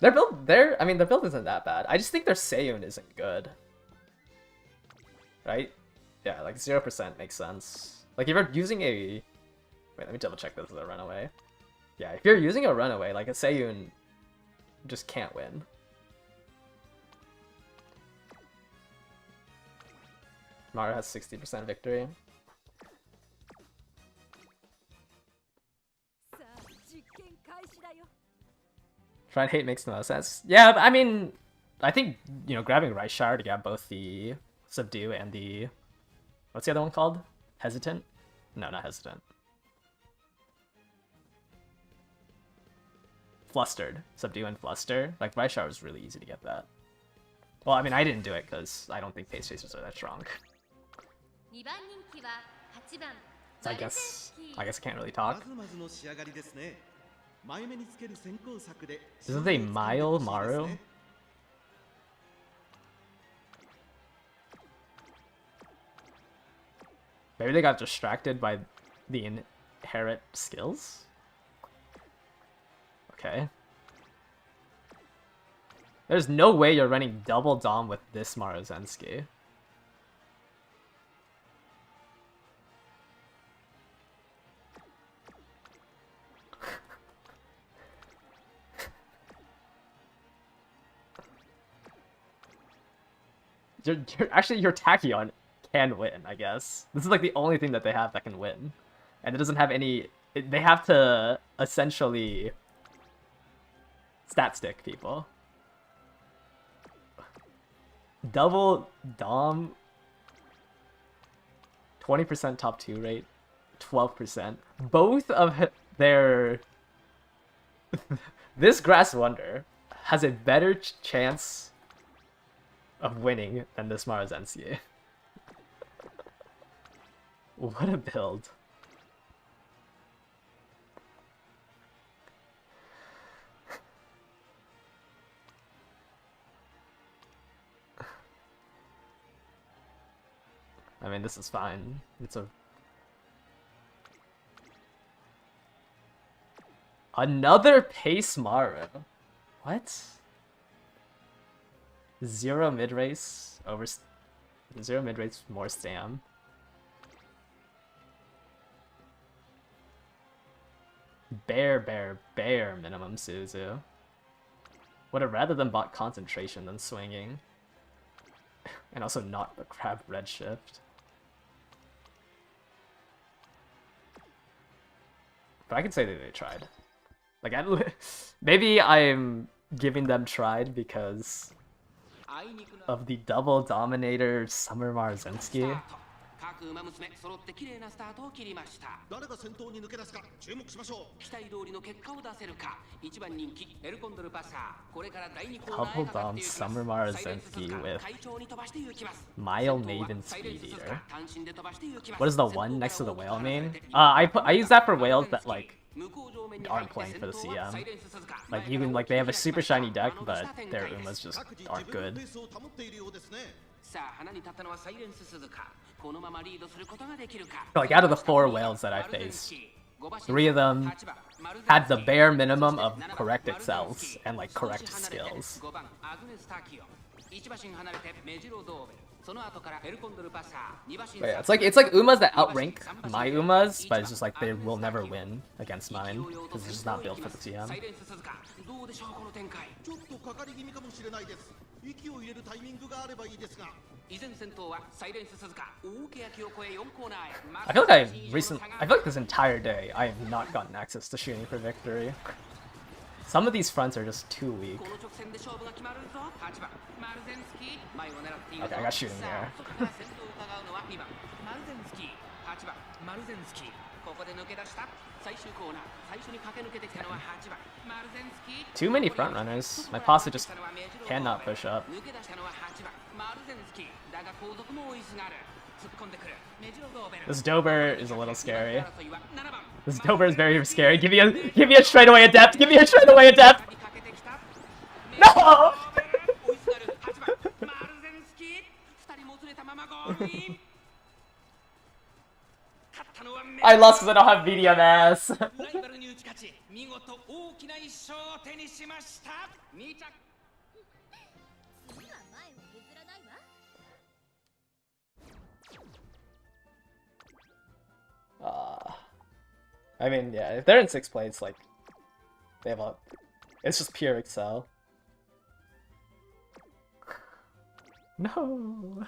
Their build, I mean, their build isn't that bad. I just think their Seiyun isn't good. Right? Yeah, like 0% makes sense. Like if you're using a... Wait, let me double check this as a runaway. Yeah, if you're using a runaway, like a Seiyun just can't win. Maru has 60% victory. Try and hate makes no sense. Yeah, I mean, I think, you know, grabbing Right Shower to get both the Subdue and the... What's the other one called? Hesitant? No, not Hesitant. Flustered. Subdue and Fluster. Like, Right Shower is really easy to get that. Well, I mean, I didn't do it because I don't think Pace Chasers are that strong. So I guess I can't really talk. Isn't they Mile Maru? Maybe they got distracted by the inherent skills? Okay. There's no way you're running double Dom with this Maru Zenski. Actually, your Tachyon can win, I guess. This is like the only thing that they have that can win. And it doesn't have any... They have to essentially stat stick people. Double Dom, 20% top 2 rate, 12%. Both of their... This Grass Wonder has a better chance of winning than this Maru Zenski. What a build. I mean, this is fine. It's a... Another Pace Maru. What? 0 mid-race over... 0 mid-race, more Stam. Bare minimum Suzu. Would have rather than bought concentration than swinging. And also not the grab redshift. But I can say that they tried. Like, maybe I'm giving them tried because of the double Dominator Summer Maru Zenski. 各馬娘揃って綺麗なスタートを切りました。誰が先頭に抜け出すか注目しましょう。期待通りの結果を出せるか。一番人気エルコンドルパサー。これから第2コーナーへかかっていきます。 Double Dom Summer Maru Zenski with Mile Maven Speed Eater. What does the one next to the whale mean? I use that for whales that like aren't playing for the CM. Like you can they have a super shiny deck, but their Umas just aren't good. Like out of the 4 whales that I faced, 3 of them had the bare minimum of correct excels and like correct skills. But yeah, it's like Umas that outrank my Umas, but it's just like they will never win against mine because it's just not built for the CM. I feel like this entire day I have not gotten access to shooting for victory. Some of these fronts are just too weak. Okay, I got shooting there. Too many front runners. My posse just cannot push up. This Dober is a little scary. This Dober is very scary. Give me a straightaway adept. Give me a straightaway adept. No! I lost because I don't have VDMS. I mean, yeah, if they're in 6 plates, like, they have a... It's just pure Excel. No!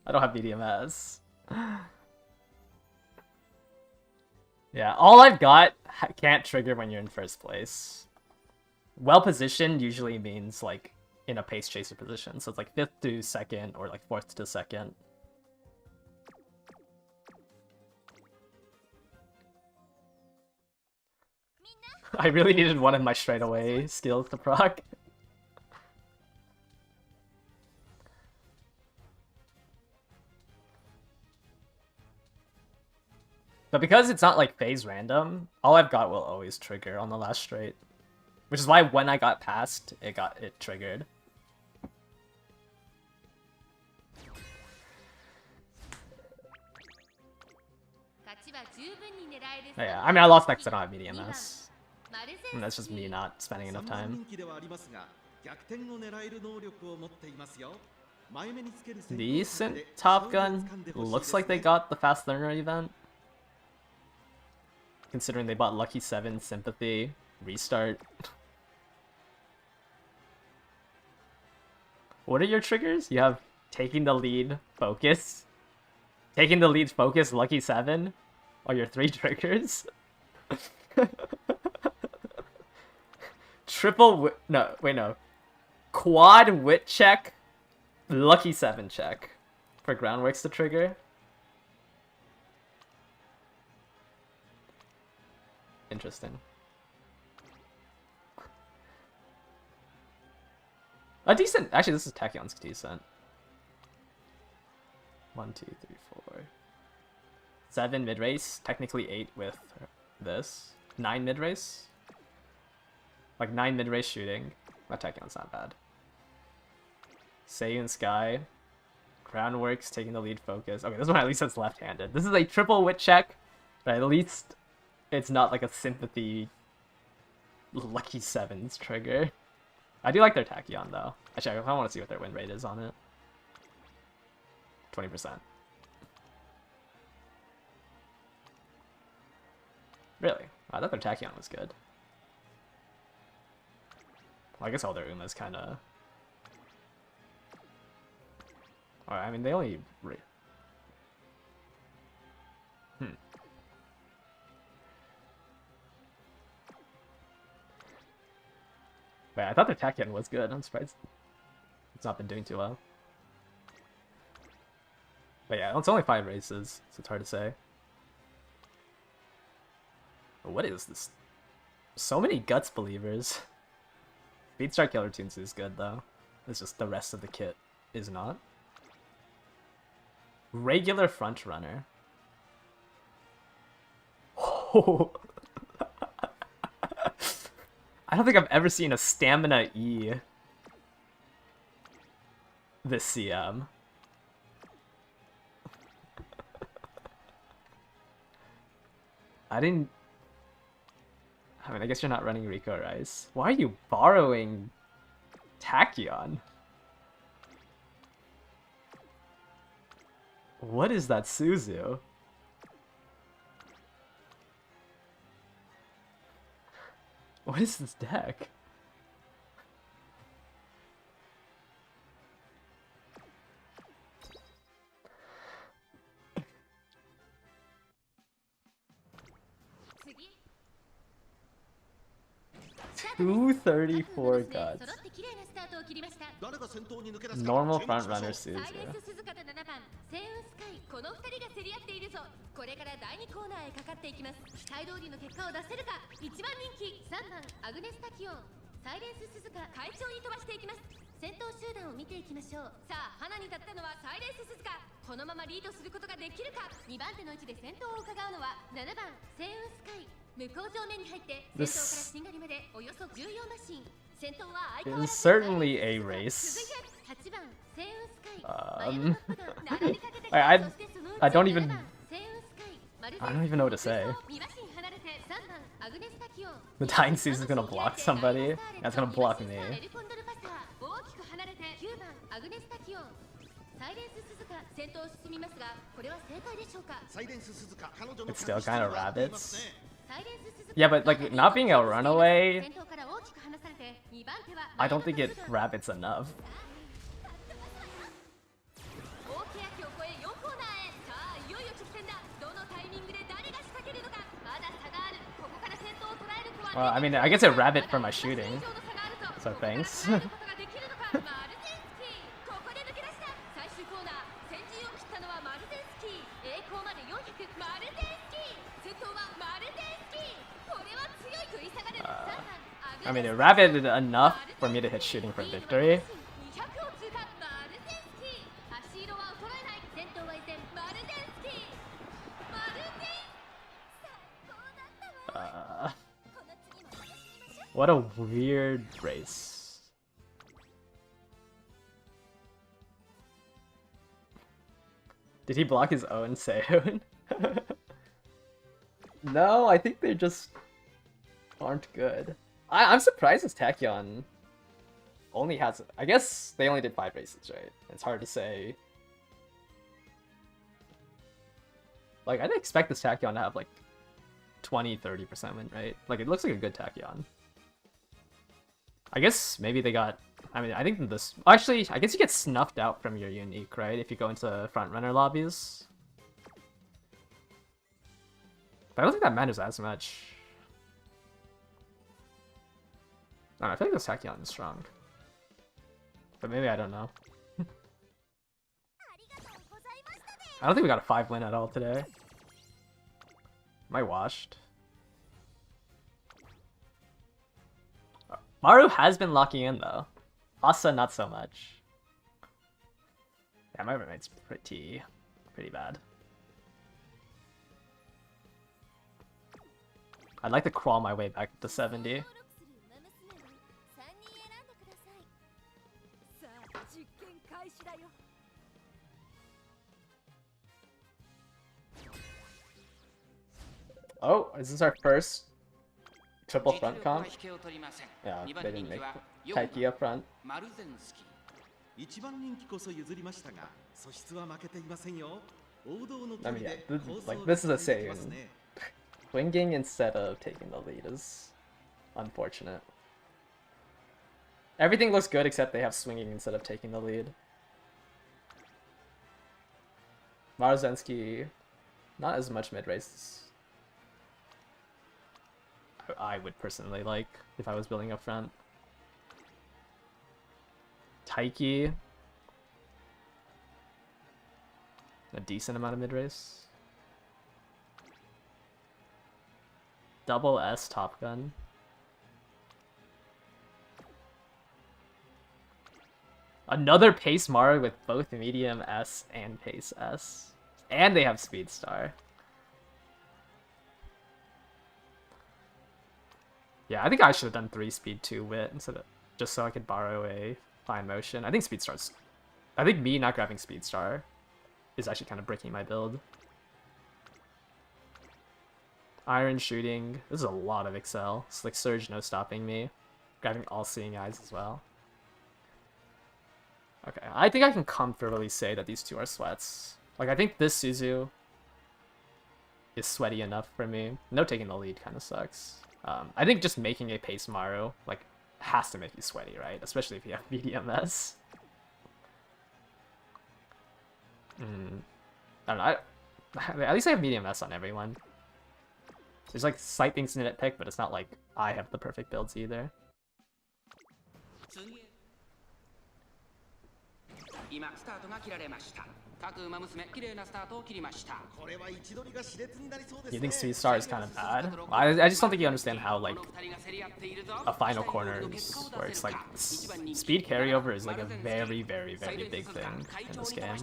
I don't have VDMS. Yeah, all I've got can't trigger when you're in 1st place. Well positioned usually means, like, in a pace chaser position. So it's like 5th to 2nd or like 4th to 2nd. I really needed one of my straightaway skills to proc. But because it's not like phase random, all I've got will always trigger on the last straight. Which is why when I got past, it triggered. Yeah, I mean I lost that because I don't have medium S. And that's just me not spending enough time. Decent Top Gun. Looks like they got the Fast Learner event. Considering they bought Lucky 7, Sympathy, Restart. What are your triggers? You have Taking the Lead, Focus. Taking the Lead, Focus, Lucky 7 are your 3 triggers. No. Quad Wit check, Lucky 7 check for Groundworks to trigger. Interesting. A decent. Actually, this is Tachyon's decent. 1, 2, 3, 4. 7 mid race. Technically 8 with this. 9 mid race. Like 9 mid race shooting. That Tachyon's not bad. Seiyun Sky. Groundworks taking the lead focus. Okay, this one at least has left-handed. This is a triple wit check, but at least it's not like a Sympathy Lucky 7's trigger. I do like their Tachyon though. Actually, I want to see what their win rate is on it. 20%. Really? I thought their Tachyon was good. Well, I guess all their Umas kind of... Alright, I mean, they only... Wait, I thought their Tachyon was good. I'm surprised it's not been doing too well. But yeah, it's only 5 races, so it's hard to say. What is this? So many Guts believers. Beatstar Killer Tunes is good though. It's just the rest of the kit is not. Regular front runner. Oh. I don't think I've ever seen a stamina E this CM. I mean, I guess you're not running Rico Rice. Why are you borrowing Tachyon? What is that Suzu? What is this deck? $234 guts. Normal front runner Suzu. この2人が競り合っているぞ。これから第2コーナーへかかっていきます。期待通りの結果を出せるか。1番人気3番アグネスタキオン、サイレンス鈴鹿快調に飛ばしていきます。先頭集団を見ていきましょう。さあ花に立ったのはサイレンス鈴鹿。このままリードすることができるか。2番手の位置で先頭を伺うのは7番セイウンスカイ。向こう上面に入って先頭からしんがりまでおよそ14馬身。先頭は相変わらず certainly a race. 続いて8番セイウンスカイ。I don't even know what to say. The dying season's gonna block somebody. That's gonna block me. It's still kind of rabbits. Yeah, but like not being a runaway, I don't think it rabbits enough. I mean, I guess a rabbit for my shooting, so thanks. I mean, it rapid enough for me to hit shooting for victory. What a weird race. Did he block his own Seiyun? No, I think they just aren't good. I'm surprised this Tachyon only has... I guess they only did 5 races, right? It's hard to say. Like, I didn't expect this Tachyon to have like 20-30% win rate. Like, it looks like a good Tachyon. I guess maybe they got... I mean, I think this... Actually, I guess you get snuffed out from your unique, right? If you go into frontrunner lobbies. But I don't think that matters as much. I don't know, I feel like this Tachyon is strong. But maybe I don't know. I don't think we got a 5 win at all today. Am I washed? MARU has been locking in though. Asa not so much. Yeah, my roommate's pretty bad. I'd like to crawl my way back to 70. Oh, is this our first triple front comp? Yeah, they didn't make Taiki up front. I mean, yeah, this is a Seiyun. Swinging instead of taking the lead is unfortunate. Everything looks good except they have swinging instead of taking the lead. Maruzensky, not as much mid-race. I would personally like if I was building up front. Taiki, a decent amount of mid-race. Double S Top Gun. Another Pace MARU with both medium S and Pace S. And they have Speed Star. Yeah, I think I should have done 3 Speed 2 Wit instead of just so I could borrow a Fine Motion. I think Speed Star's... I think me not grabbing Speed Star is actually kind of breaking my build. Iron shooting. This is a lot of Excel. It's like Surge no stopping me. Grabbing all Seeing Eyes as well. Okay, I think I can comfortably say that these two are sweats. Like, I think this Suzu is sweaty enough for me. No taking the lead kind of sucks. I think just making a Pace MARU, like, has to make you sweaty, right? Especially if you have VDMS. I don't know. At least I have medium S on everyone. There's like slight things to nitpick, but it's not like I have the perfect builds either. You think Speed Star is kind of bad? I just don't think you understand how like a final corners where it's like speed carryover is like a very big thing in this game.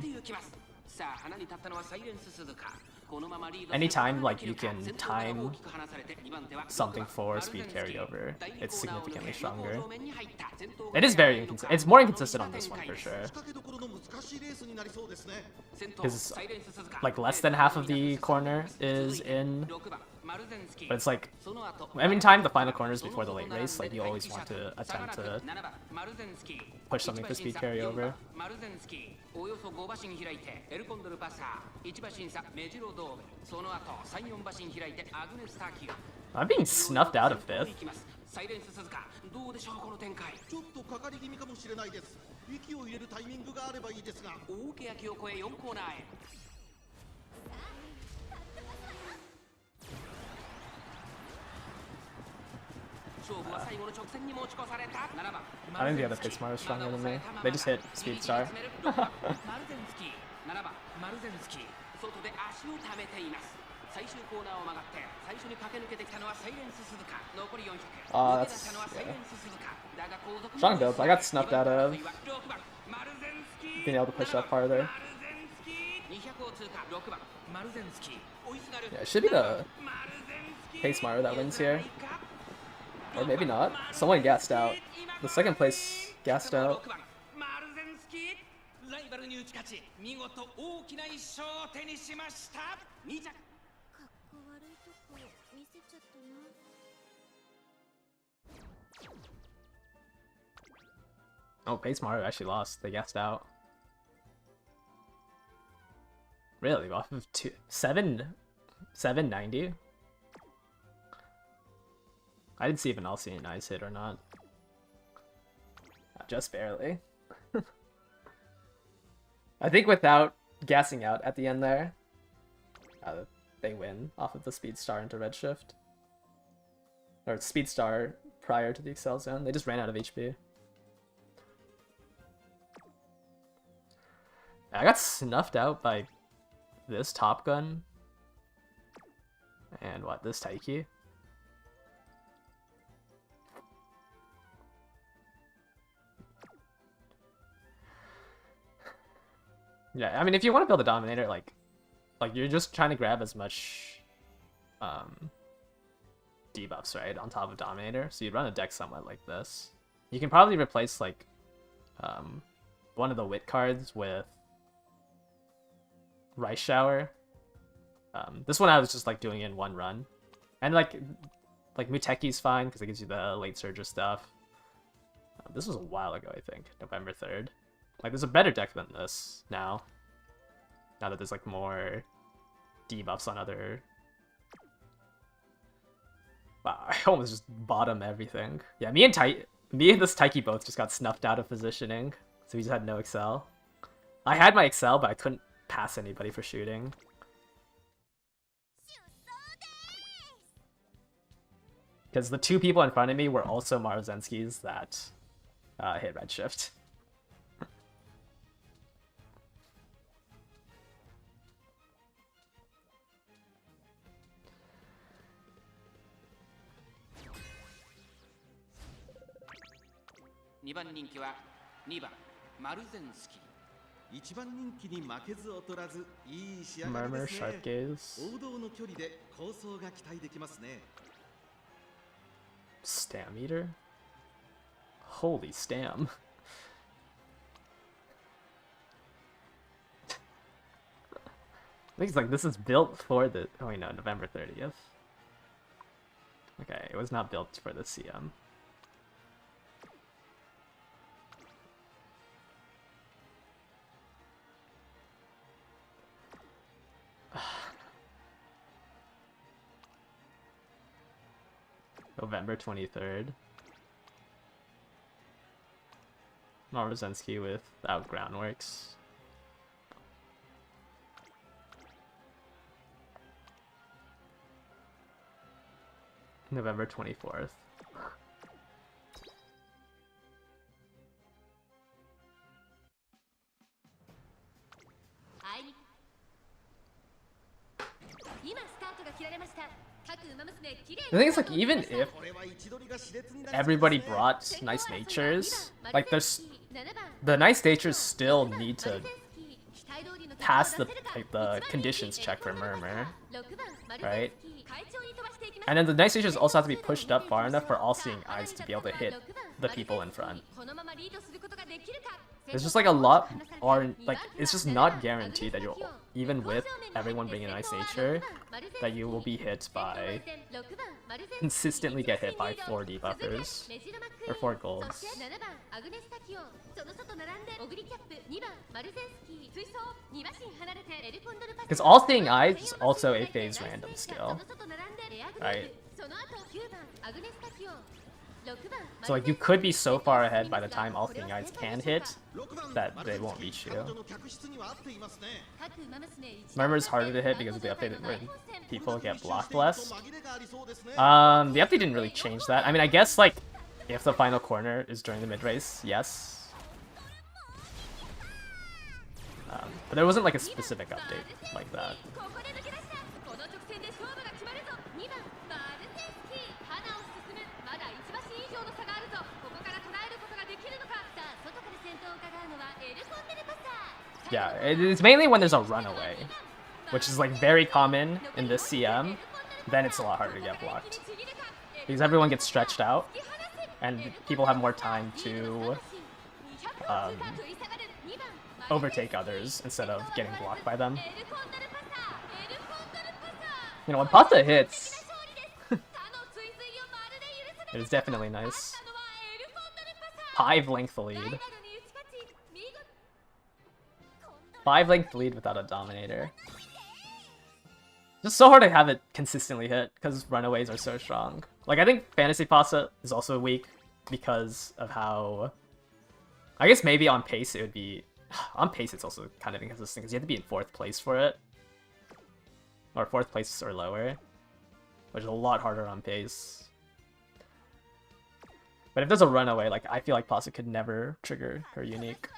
Anytime like you can time something for speed carryover, it's significantly stronger. It is very inconsistent. It's more inconsistent on this one for sure. Because like less than half of the corner is in, but it's like every time the final corner is before the late race, like you always want to attempt to push something for speed carryover. I'm being snuffed out of 5th. I think the other Pace MARU is stronger than me. They just hit Speed Star. 外で足を溜めています。最終コーナーを曲がって最初に駆け抜けてきたのはサイレンス鈴鹿。残り400。抜け出したのはサイレンス鈴鹿。だが後続 Strong builds. I got snuffed out of 6番マルゼンスキー。 being able to push up farther. 200を通過。6番マルゼンスキー。追いすがる Yeah, it should be the pace MARU that wins here. Or maybe not. Someone gassed out. The second place gassed out. マルゼンスキー。ライバルに打ち勝ち見事大きな一勝を手にしました。2着。かっこ悪いとこ見せちゃったな。Oh, pace MARU actually lost. They gassed out. Really? Off of 790? I didn't see if an Alcyon Eyes hit or not. Just barely. I think without gassing out at the end there, they win off of the Speed Star into Redshift. Or Speed Star prior to the Excel Zone. They just ran out of HP. I got snuffed out by this Top Gun. And what, this Taiki? Yeah, I mean, if you want to build a Dominator, like you're just trying to grab as much debuffs, right, on top of Dominator. So you'd run a deck somewhat like this. You can probably replace, like, one of the Wit cards with Rice Shower. This one I was just, like, doing in one run. And, like Muteki's fine, because it gives you the late Surger stuff. This was a while ago, I think. November 3rd. Like, there's a better deck than this now. Now that there's, like, more debuffs on other... Wow, I almost just bottom everything. Yeah, me and this Taiki both just got snuffed out of positioning. So we just had no Excel. I had my Excel, but I couldn't pass anybody for shooting. Because the two people in front of me were also Maruzenskis that hit Redshift. Murmur, Sharp Gaze. Stam Eater? Holy Stam. I think it's like this is built for the... Oh wait, no, November 30th. Okay, it was not built for the CM. November 23rd. Maruzenski without Groundworks. November 24th. The thing is, like, even if everybody brought Nice Natures, like, the Nice Natures still need to pass the conditions check for Murmur, right? And then the Nice Natures also have to be pushed up far enough for All-Seeing Eyes to be able to hit the people in front. There's just, like, a lot, or, like, it's just not guaranteed that you'll, even with everyone bringing a Nice Nature, that you will be hit by, consistently get hit by 4 debuffers, or 4 golds. Because All-Seeing Eyes is also a phase random skill, right? So, like, you could be so far ahead by the time All-Seeing Eyes can hit that they won't reach you. Murmur is harder to hit because of the update when people get blocked less. The update didn't really change that. I mean, I guess, like, if the final corner is during the mid-race, yes. But there wasn't like a specific update like that. Yeah, it's mainly when there's a runaway, which is like very common in this CM. Then it's a lot harder to get blocked because everyone gets stretched out and people have more time to overtake others instead of getting blocked by them. You know, when Pasta hits, it is definitely nice. 5-length lead. 5-length lead without a Dominator. Just so hard to have it consistently hit because runaways are so strong. Like, I think Fantasy Pasta is also weak because of how... I guess maybe on pace it would be... On pace it's also kind of inconsistent because you have to be in 4th place for it. Or 4th place or lower. Which is a lot harder on pace. But if there's a runaway, like, I feel like Pasta could never trigger her unique.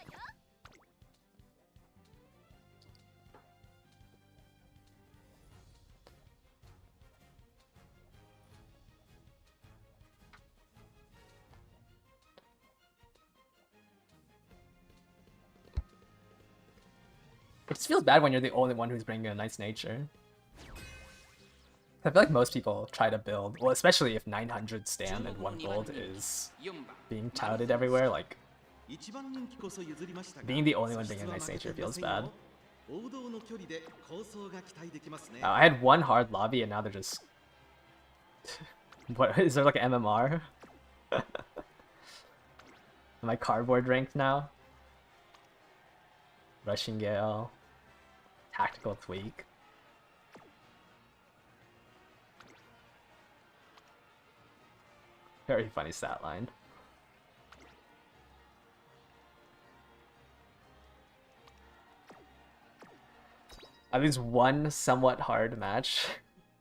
It just feels bad when you're the only one who's bringing a nice nature. I feel like most people try to build, well, especially if 900 stam and 1 gold is being touted everywhere, like, being the only one bringing a nice nature feels bad. I had 1 hard lobby and now they're just... What, is there like an MMR? Am I cardboard ranked now? Rushing Gale. Tactical Tweak. Very funny stat line. At least one somewhat hard match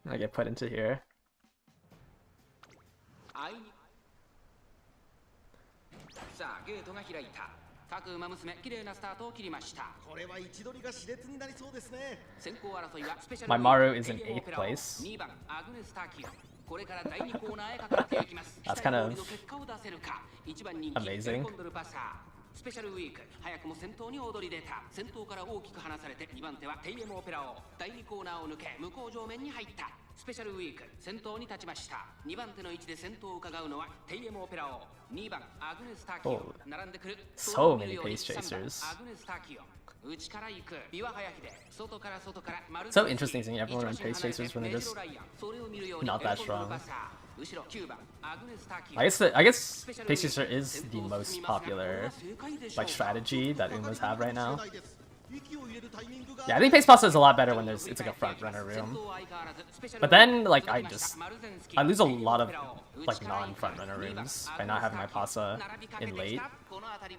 I get put into here. My Maru is in 8th place. That's kind of amazing. スペシャルウィーク早くも先頭に躍り出た先頭から大きく離されて2番手はテイエムオペラを第2コーナーを抜け向こう上面に入ったスペシャルウィーク先頭に立ちました2番手の位置で先頭を伺うのはテイエムオペラを2番アグネスターキオ並んでくる So many pace chasers. アグネスターキオ内から行くビワハヤヒデ外から外から So interesting seeing everyone run pace chasers when they're just not that strong. I guess pace chaser is the most popular like strategy that Umas have right now. Yeah, I think pace pasta is a lot better when it's like a front runner room. But then like I lose a lot of like non-front runner rooms by not having my pasta in late.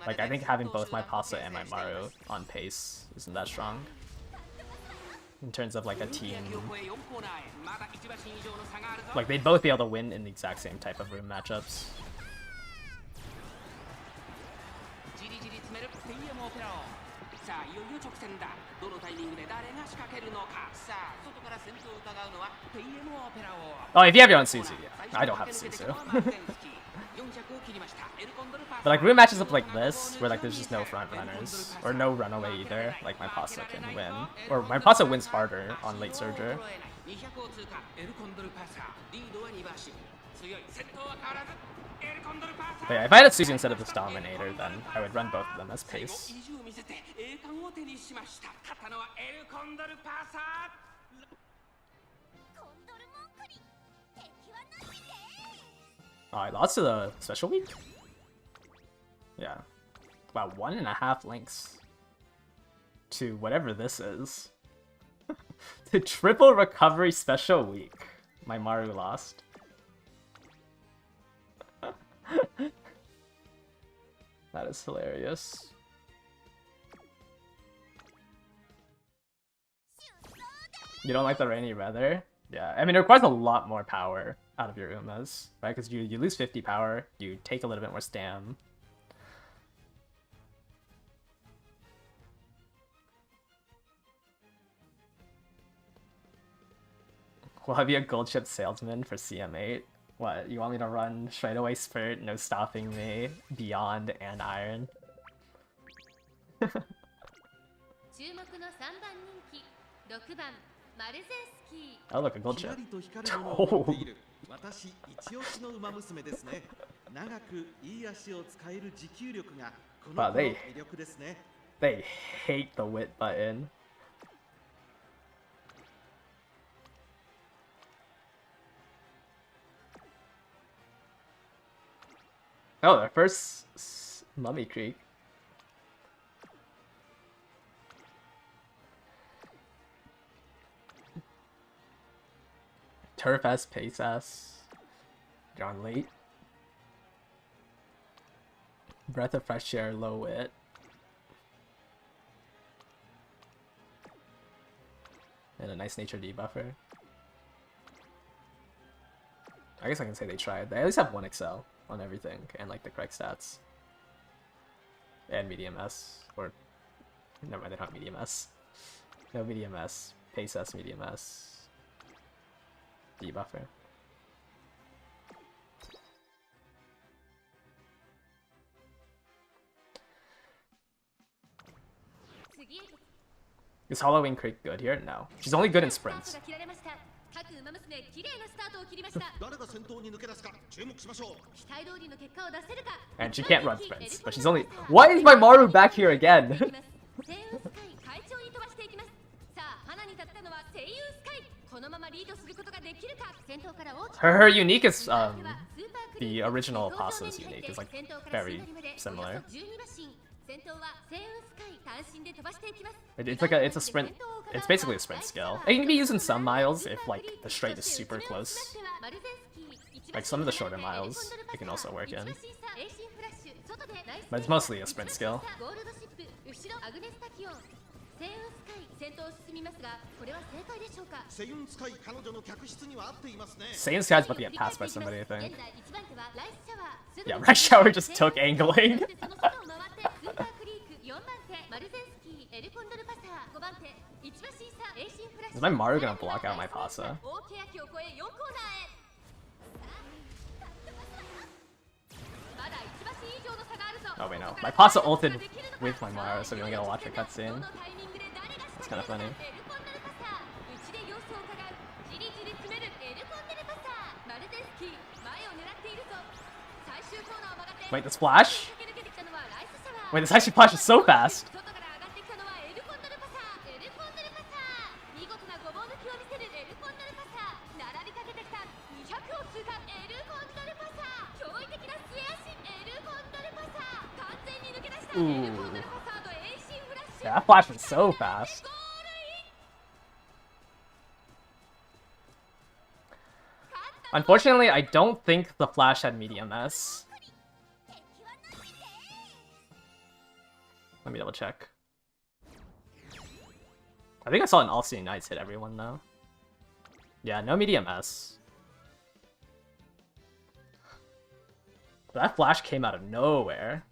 Like I think having both my pasta and my Maru on pace isn't that strong. In terms of like a team, like they'd both be able to win in the exact same type of room matchups. Oh, if you have your own Suzu, yeah. I don't have a Suzu. But like room matches up like this, where like there's just no front runners, or no runaway either, like my pasta can win. Or my pasta wins harder on late surger. But yeah, if I had a Suzu instead of this Dominator, then I would run both of them as pace. Oh, I lost to the special week? Yeah. Wow, 1.5 links to whatever this is. The triple recovery special week. My Maru lost. That is hilarious. You don't like the rainy weather? Yeah, I mean, it requires a lot more power out of your Umas, right? Because you lose 50 power, you take a little bit more stam. Will I be a gold chip salesman for CM8? What, you want me to run straight away Spirit, no stopping me, Beyond, and Iron? Oh look, a gold chip. Oh. Wow, they hate the wit button. Oh, their first Mummy Creek. Turf S, Pace S. John late. Breath of fresh air, low wit. And a nice nature debuffer. I guess I can say they tried. They at least have 1 Excel on everything and like the correct stats. And medium S. Or never mind, they don't have medium S. No medium S. Pace S, medium S. Debuffer. Is Halloween Creek good here? No. She's only good in sprints. And she can't run sprints, but she's only— Why is my Maru back here again? Her unique is the original Pasa's unique is like very similar. It's a sprint. It's basically a sprint skill. It can be used in some miles if like the straight is super close. Like some of the shorter miles, it can also work in. But it's mostly a sprint skill. Saiyan Sky's about to get passed by somebody, I think. Yeah, Rush Shower just took angling. Is my Maru gonna block out my Pasa? Oh wait, no. My Pasa ulted with my Maru, so we only gotta watch her cutscene. That's kind of funny. Wait, the splash? Wait, this actually flashes so fast! Ooh. Yeah, that flash was so fast. Unfortunately, I don't think the flash had medium S. Let me double check. I think I saw an All-Seeing Knights hit everyone though. Yeah, no medium S. That flash came out of nowhere.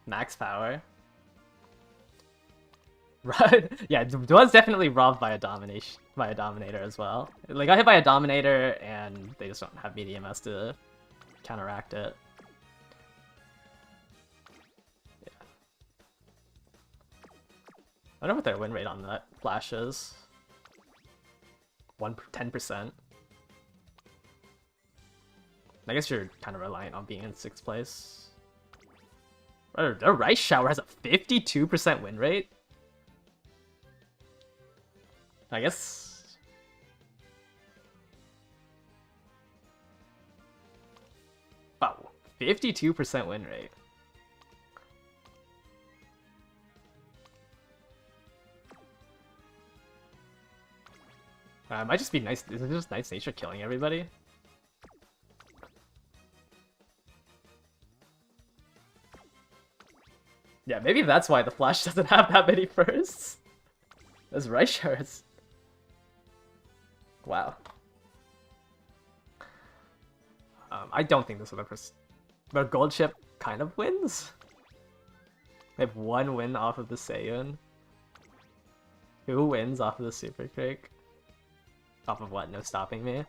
Max power. Right? Yeah, was definitely robbed by a Dominator as well. Like, got hit by a Dominator and they just don't have medium S to counteract it. Yeah. I don't know what their win rate on that flash is. 10%. I guess you're kind of reliant on being in 6th place. Their Rice Shower has a 52% win rate? I guess... Wow, 52% win rate. It might just be nice. Is it just nice nature killing everybody? Yeah, maybe that's why the Flash doesn't have that many firsts. Those Rice Showers. Wow. I don't think this is the gold chip kind of wins. They have 1 win off of the Seiyun. Who wins off of the Super Creek? Off of what? No stopping me?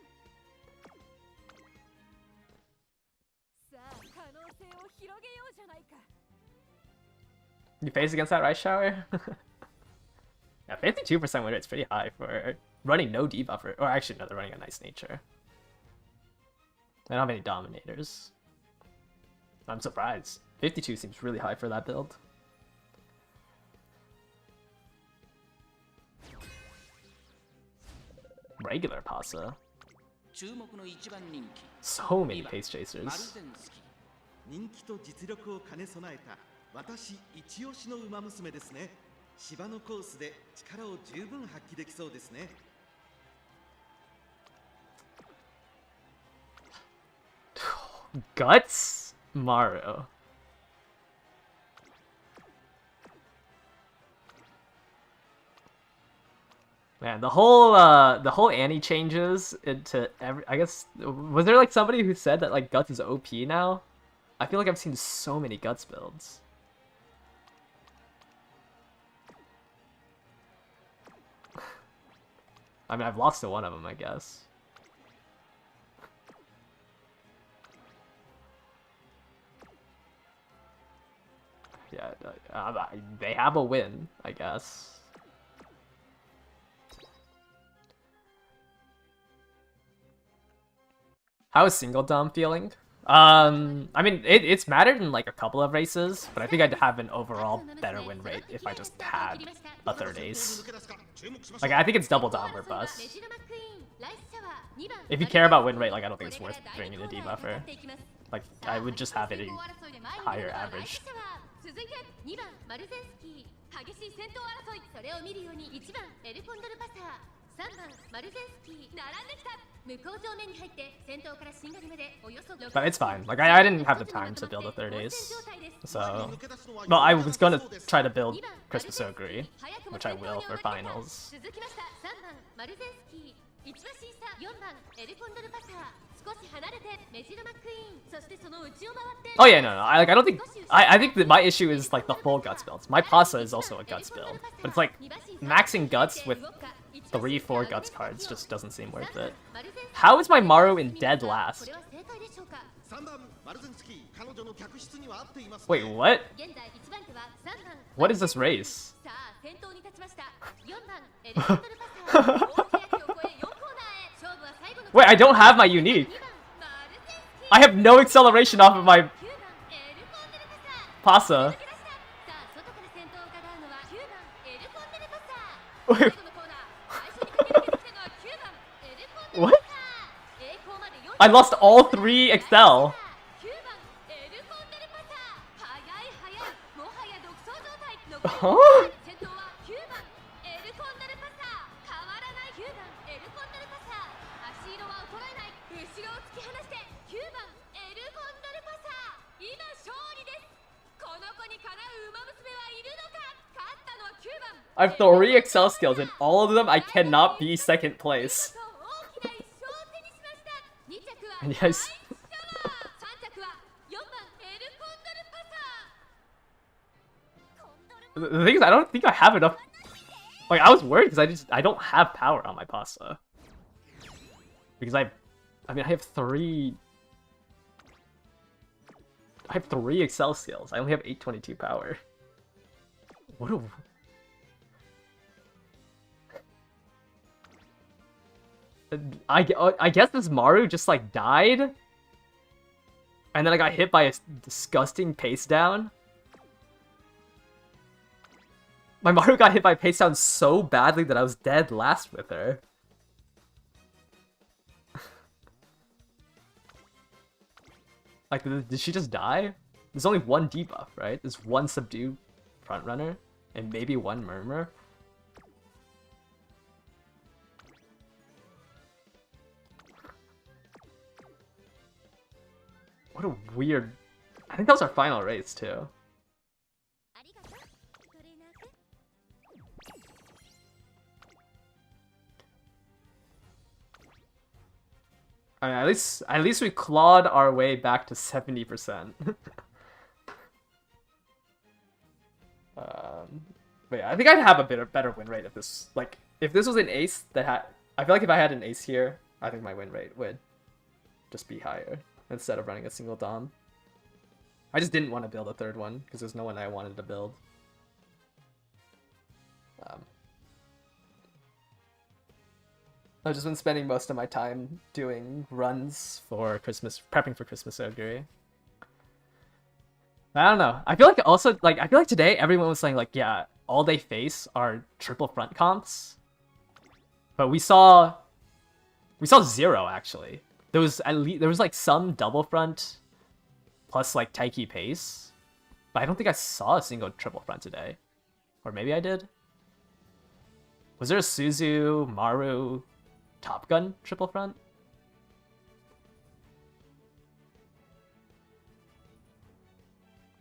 You phase against that Rice Shower? Yeah, 52% win rate's pretty high for running no debuffer. Or actually, no, they're running a nice nature. They don't have any dominators. I'm surprised. 52 seems really high for that build. Regular Pasa. So many pace chasers. 人気と実力を兼ね備えた私一押しの馬娘ですね。芝のコースで力を十分発揮できそうですね。Guts Maru. Man, the whole Annie changes into every. I guess was there like somebody who said that like Guts is OP now? I feel like I've seen so many Guts builds. I mean, I've lost to one of them, I guess. Yeah, they have a win, I guess. How is Single Dom feeling? I mean, it's mattered in like a couple of races, but I think I'd have an overall better win rate if I just had a third ace. Like, I think it's double Dom or bust. If you care about win rate, like, I don't think it's worth bringing a debuffer. Like, I would just have it a higher average. 続いて2番マルゼンスキー激しい戦闘争いそれを見るように1番エルコンドルパサー3番マルゼンスキー並んできた向こう上面に入って戦闘からしんがりまでおよそ But it's fine. Like, I didn't have the time to build a third ace. So, well, I was gonna try to build Christmas Ogre, which I will for finals. 続きました3番マルゼンスキー1馬審査4番エルコンドルパサー Oh yeah, no, I don't think I think that my issue is like the full guts builds. My Pasa is also a guts build, but it's like maxing guts with 3-4 guts cards just doesn't seem worth it. How is my Maru in dead last? Wait, what? What is this race? Wait, I don't have my unique. I have no acceleration off of my Pasa. Wait. What? I lost all 3 Excel. Huh? I have 3 Excel skills, and all of them I cannot be second place. And yes. The thing is, I don't think I have enough. Like, I was worried because I don't have power on my Pasta. Because I mean, I have 3 Excel skills. I only have 822 power. What a... I guess this Maru just like died, and then I got hit by a disgusting pace down. My Maru got hit by a pace down so badly that I was dead last with her. Like, did she just die? There's only 1 debuff, right? There's 1 subdue front runner and maybe 1 murmur. What a weird... I think that was our final race, too. I mean, at least we clawed our way back to 70%. But yeah, I think I'd have a better win rate if this... Like, if this was an ace that had... I feel like if I had an ace here, I think my win rate would just be higher instead of running a single dom. I just didn't want to build a third one because there's no one I wanted to build. I've just been spending most of my time doing runs for Christmas, prepping for Christmas Augury. I don't know. I feel like also, like, I feel like today everyone was saying, like, yeah, all they face are triple front comps. But we saw 0, actually. There was at least, there was, like, some double front plus, like, Taiki pace. But I don't think I saw a single triple front today. Or maybe I did? Was there a Suzu, Maru, Top Gun triple front?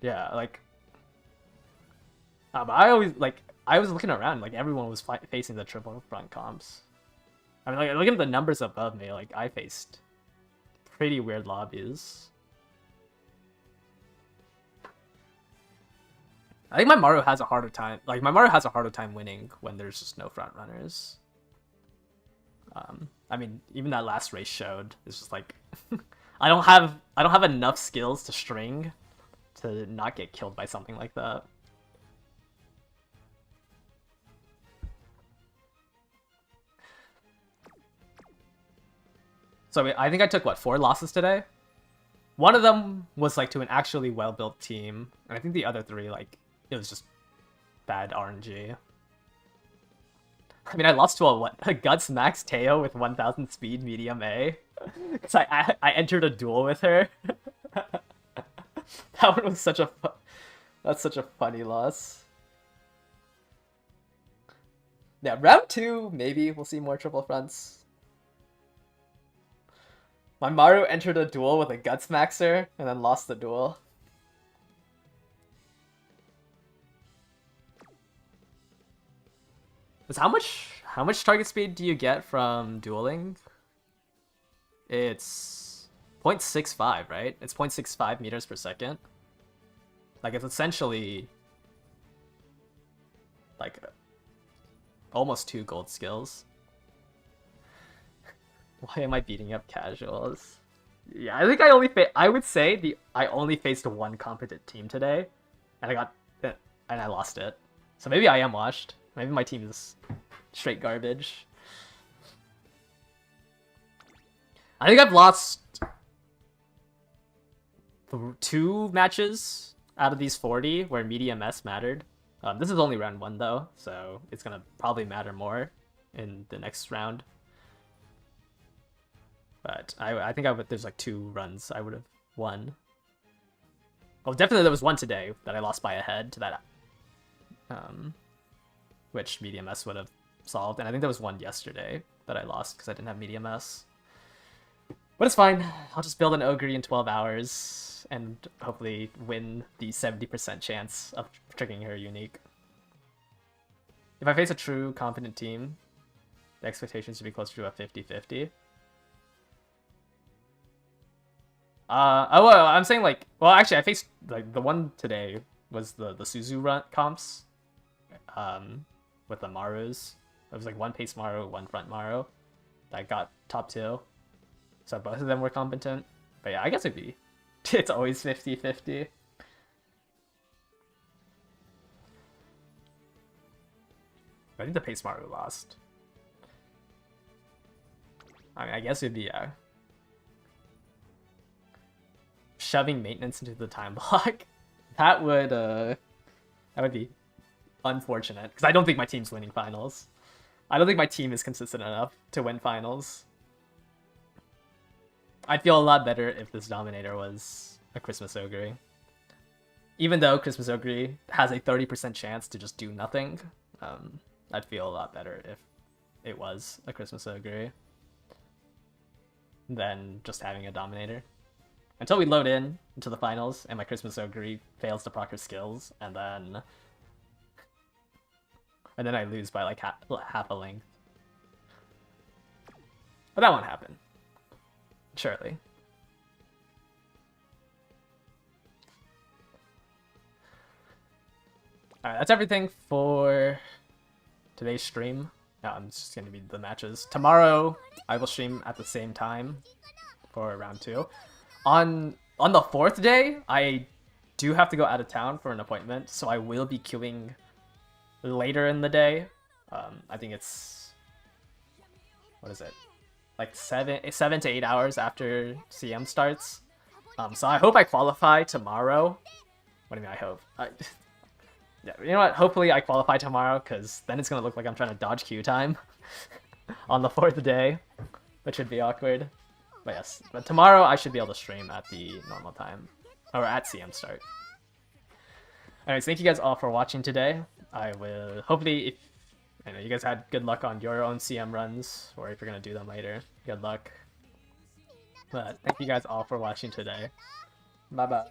Yeah, like, I always, like, I was looking around, like, everyone was facing the triple front comps. I mean, like, looking at the numbers above me, like, I faced pretty weird lobbies. I think my Maru has a harder time, like, my Maru has a harder time winning when there's just no front runners. I mean, even that last race showed, it's just like, I don't have enough skills to string to not get killed by something like that. So I think I took, what, 4 losses today? One of them was, like, to an actually well-built team, and I think the other 3, like, it was just bad RNG. I mean, I lost to a Guts Max Teo with 1000 speed medium A. Because I entered a duel with her. That one was that's such a funny loss. Yeah, round 2, maybe we'll see more triple fronts. My Maru entered a duel with a Guts Maxer and then lost the duel. How much target speed do you get from dueling? It's 0.65, right? It's 0.65 meters per second. Like, it's essentially like almost 2 gold skills. Why am I beating up casuals? Yeah, I think I would say I only faced 1 competent team today, and I lost it. So maybe I am washed. Maybe my team is straight garbage. I think I've lost 2 matches out of these 40 where medium S mattered. This is only round 1 though, so it's gonna probably matter more in the next round. But I think there's like 2 runs I would have won. Well, definitely there was one today that I lost by a head to that, which medium S would have solved, and I think there was one yesterday that I lost because I didn't have medium S. But it's fine. I'll just build an Ogre in 12 hours and hopefully win the 70% chance of triggering her unique. If I face a true competent team, the expectation should be closer to a 50-50. Well, I'm saying, like, well, actually I faced, like, the one today was the Suzu run comps with the Marus. It was like 1 pace Maru, 1 front Maru that got top 2. So both of them were competent. But yeah, I guess it's always 50-50. I think the pace Maru lost. I mean, I guess it'd be shoving maintenance into the time block. That would be unfortunate, because I don't think my team's winning finals. I don't think my team is consistent enough to win finals. I'd feel a lot better if this Dominator was a Christmas Ogre. Even though Christmas Ogre has a 30% chance to just do nothing, I'd feel a lot better if it was a Christmas Ogre than just having a Dominator. Until we load into the finals and my Christmas Ogre fails to proc her skills, and then I lose by like half a length. But that won't happen. Surely. Alright, that's everything for today's stream. It's just gonna be the matches. Tomorrow, I will stream at the same time for round 2. On the 4th day, I do have to go out of town for an appointment, so I will be queuing later in the day. I think it's... what is it? Like 7 to 8 hours after CM starts. So I hope I qualify tomorrow. What do you mean I hope? Yeah, you know what? Hopefully I qualify tomorrow, because then it's going to look like I'm trying to dodge queue time on the 4th day, which would be awkward. But yes, but tomorrow I should be able to stream at the normal time, or at CM start. Anyways, thank you guys all for watching today. I will, hopefully, if you guys had good luck on your own CM runs, or if you're going to do them later, good luck. But thank you guys all for watching today. Bye-bye.